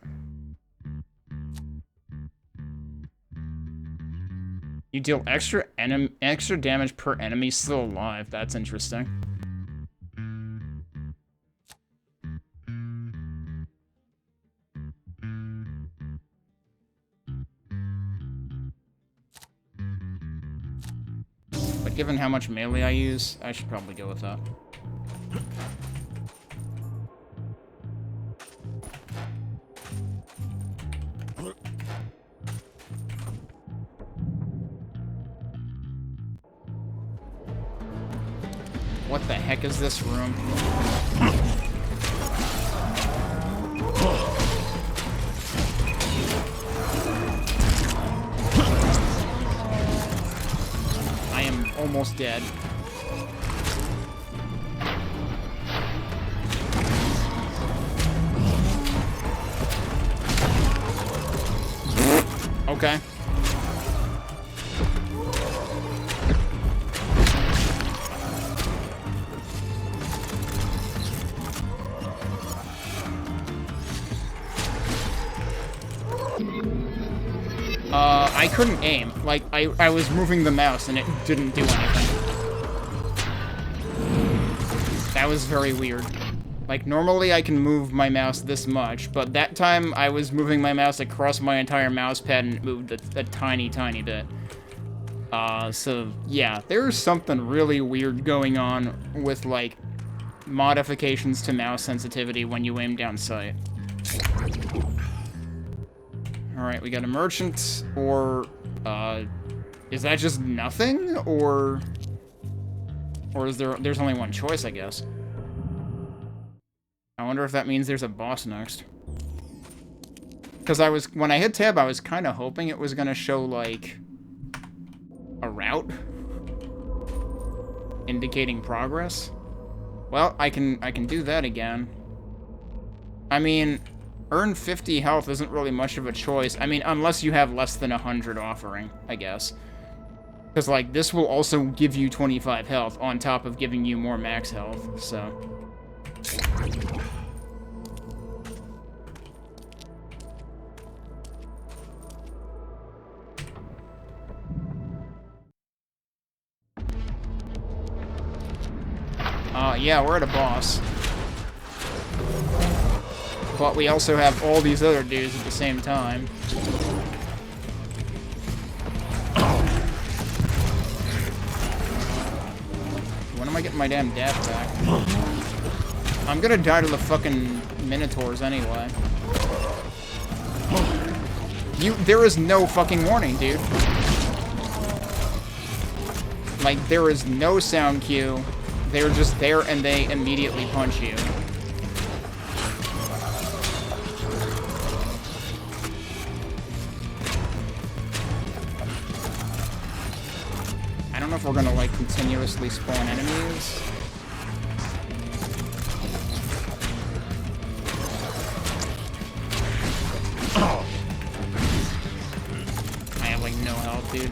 You deal extra damage per enemy still alive. That's interesting. But given how much melee I use, I should probably go with that. What the heck is this room? I am almost dead. Okay. I couldn't aim. Like, I was moving the mouse and it didn't do anything. That was very weird. Like, normally I can move my mouse this much, but that time I was moving my mouse across my entire mouse pad and it moved a tiny, tiny bit. So, yeah, there's something really weird going on with, like, modifications to mouse sensitivity when you aim down sight. Alright, we got a merchant, or, is that just nothing, or is there's only one choice, I guess. I wonder if that means there's a boss next. Because when I hit tab, I was kind of hoping it was gonna show, like, a route indicating progress. Well, I can do that again. I mean, earn 50 health isn't really much of a choice. I mean, unless you have less than 100 offering, I guess. Because, like, this will also give you 25 health on top of giving you more max health, so. Yeah, we're at a boss. But we also have all these other dudes at the same time. When am I getting my damn dash back? I'm gonna die to the fucking minotaurs anyway. There is no fucking warning, dude. Like, there is no sound cue. They're just there and they immediately punch you. I don't know if we're gonna, like, continuously spawn enemies. I have, like, no health, dude.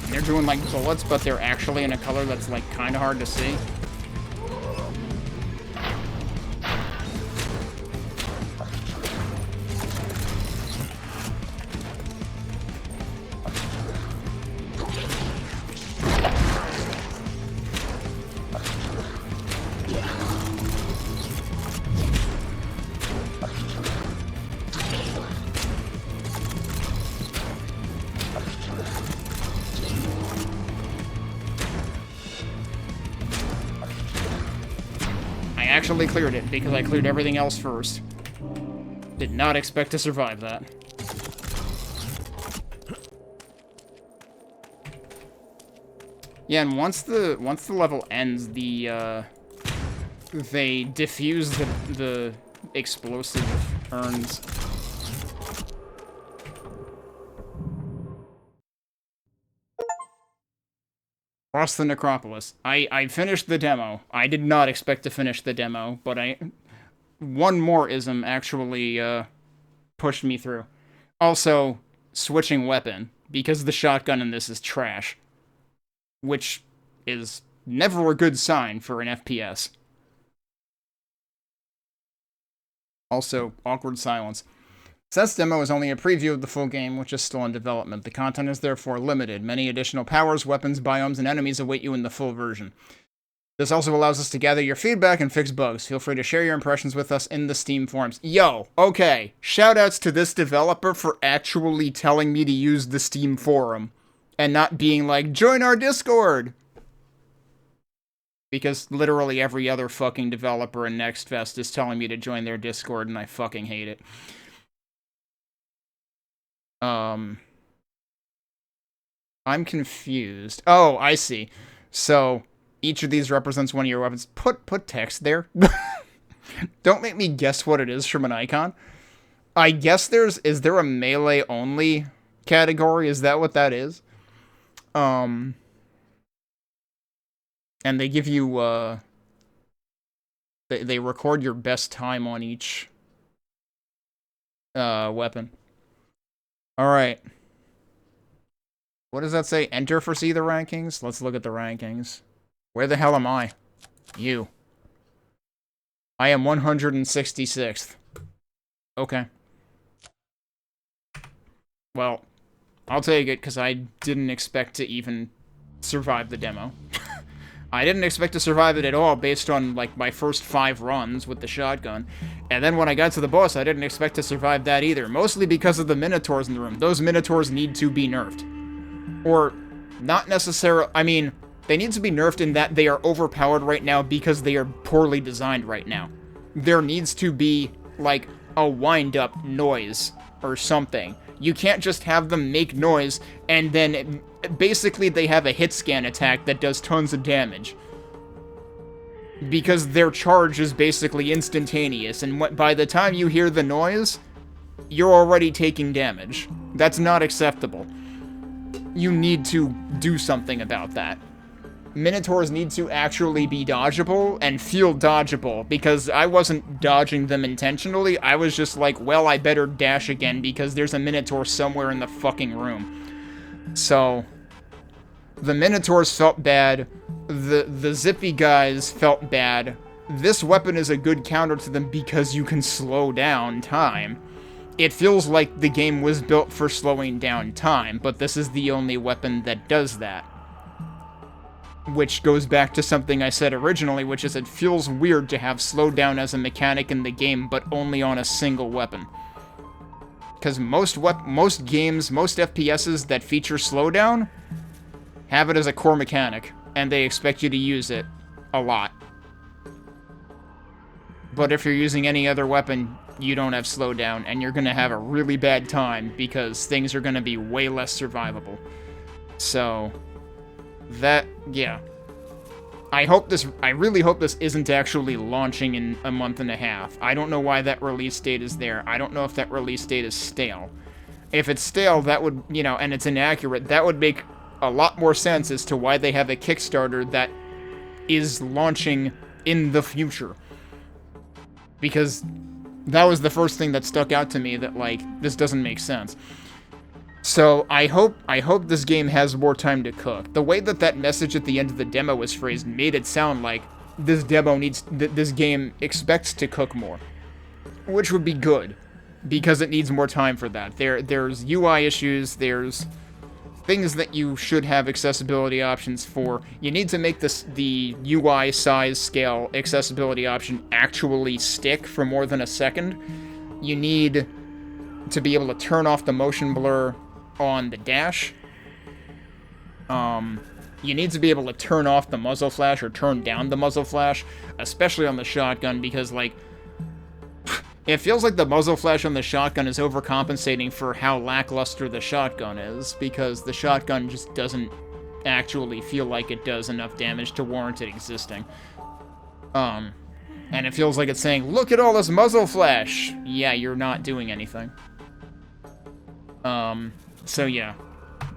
They're doing, like, bullets, but they're actually in a color that's, like, kind of hard to see. I actually cleared it because I cleared everything else first. Did not expect to survive that. Yeah, and once the level ends, they diffuse the explosive urns. Across the Necropolis. I finished the demo. I did not expect to finish the demo, but one more ism actually pushed me through. Also, switching weapon, because the shotgun in this is trash. Which is never a good sign for an FPS. Also, awkward silence. Seth's demo is only a preview of the full game, which is still in development. The content is therefore limited. Many additional powers, weapons, biomes, and enemies await you in the full version. This also allows us to gather your feedback and fix bugs. Feel free to share your impressions with us in the Steam forums. Yo, okay, shoutouts to this developer for actually telling me to use the Steam forum. And not being like, join our Discord! Because literally every other fucking developer in Next Fest is telling me to join their Discord, and I fucking hate it. I'm confused. Oh, I see. So each of these represents one of your weapons. Put text there. Don't make me guess what it is from an icon. I guess is there a melee only category? Is that what that is? And they give you they record your best time on each weapon. All right. What does that say? Enter for see the rankings? Let's look at the rankings. Where the hell am I? You. I am 166th. Okay. Well, I'll take it, because I didn't expect to even survive the demo. I didn't expect to survive it at all based on, like, my first 5 runs with the shotgun. And then when I got to the boss, I didn't expect to survive that either. Mostly because of the minotaurs in the room. Those minotaurs need to be nerfed. Or, not necessarily... I mean, they need to be nerfed in that they are overpowered right now because they are poorly designed right now. There needs to be, like, a wind-up noise or something. You can't just have them make noise, and then basically they have a hitscan attack that does tons of damage. Because their charge is basically instantaneous, and by the time you hear the noise, you're already taking damage. That's not acceptable. You need to do something about that. Minotaurs need to actually be dodgeable and feel dodgeable, because I wasn't dodging them intentionally. I was just like, well, I better dash again because there's a minotaur somewhere in the fucking room. So, the minotaurs felt bad. The zippy guys felt bad. This weapon is a good counter to them because you can slow down time. It feels like the game was built for slowing down time, but this is the only weapon that does that. Which goes back to something I said originally, which is it feels weird to have slowdown as a mechanic in the game, but only on a single weapon. Because most games, most FPSs that feature slowdown, have it as a core mechanic, and they expect you to use it a lot. But if you're using any other weapon, you don't have slowdown, and you're gonna have a really bad time, because things are gonna be way less survivable. So... yeah. I really hope this isn't actually launching in a month and a half. I don't know why that release date is there. I don't know if that release date is stale. If it's stale, that would, and it's inaccurate, that would make a lot more sense as to why they have a Kickstarter that is launching in the future. Because that was the first thing that stuck out to me that, like, this doesn't make sense. So, I hope this game has more time to cook. The way that message at the end of the demo was phrased made it sound like this game expects to cook more. Which would be good, because it needs more time for that. There's UI issues, there's things that you should have accessibility options for. You need to make the UI size scale accessibility option actually stick for more than a second. You need to be able to turn off the motion blur on the dash. You need to be able to turn off the muzzle flash or turn down the muzzle flash, especially on the shotgun, because, like, it feels like the muzzle flash on the shotgun is overcompensating for how lackluster the shotgun is, because the shotgun just doesn't actually feel like it does enough damage to warrant it existing. And it feels like it's saying, look at all this muzzle flash! Yeah, you're not doing anything. So yeah,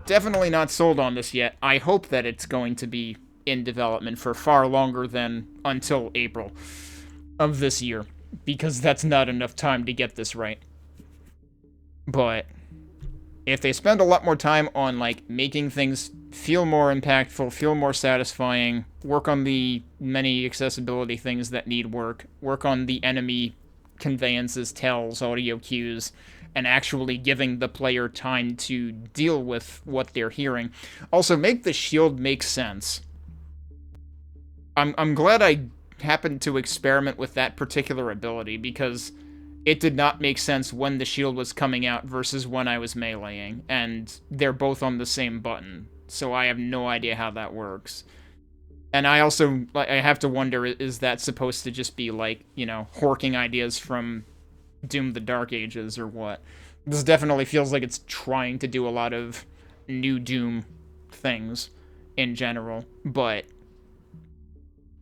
definitely not sold on this yet. I hope that it's going to be in development for far longer than until April of this year, because that's not enough time to get this right. But if they spend a lot more time on, like, making things feel more impactful, feel more satisfying, work on the many accessibility things that need work on the enemy conveyances, tells, audio cues, and actually giving the player time to deal with what they're hearing. Also, make the shield make sense. I'm glad I happened to experiment with that particular ability, because it did not make sense when the shield was coming out versus when I was meleeing, and they're both on the same button, so I have no idea how that works. And I also, I have to wonder, is that supposed to just be, like, horking ideas from Doom the Dark Ages or what? This definitely feels like it's trying to do a lot of new Doom things in general, but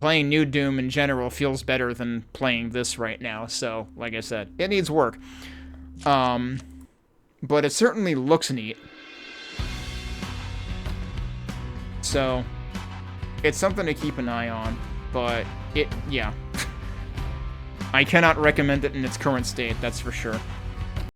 playing new Doom in general feels better than playing this right now, so, like I said, it needs work. But it certainly looks neat. So, it's something to keep an eye on, but yeah. I cannot recommend it in its current state, that's for sure.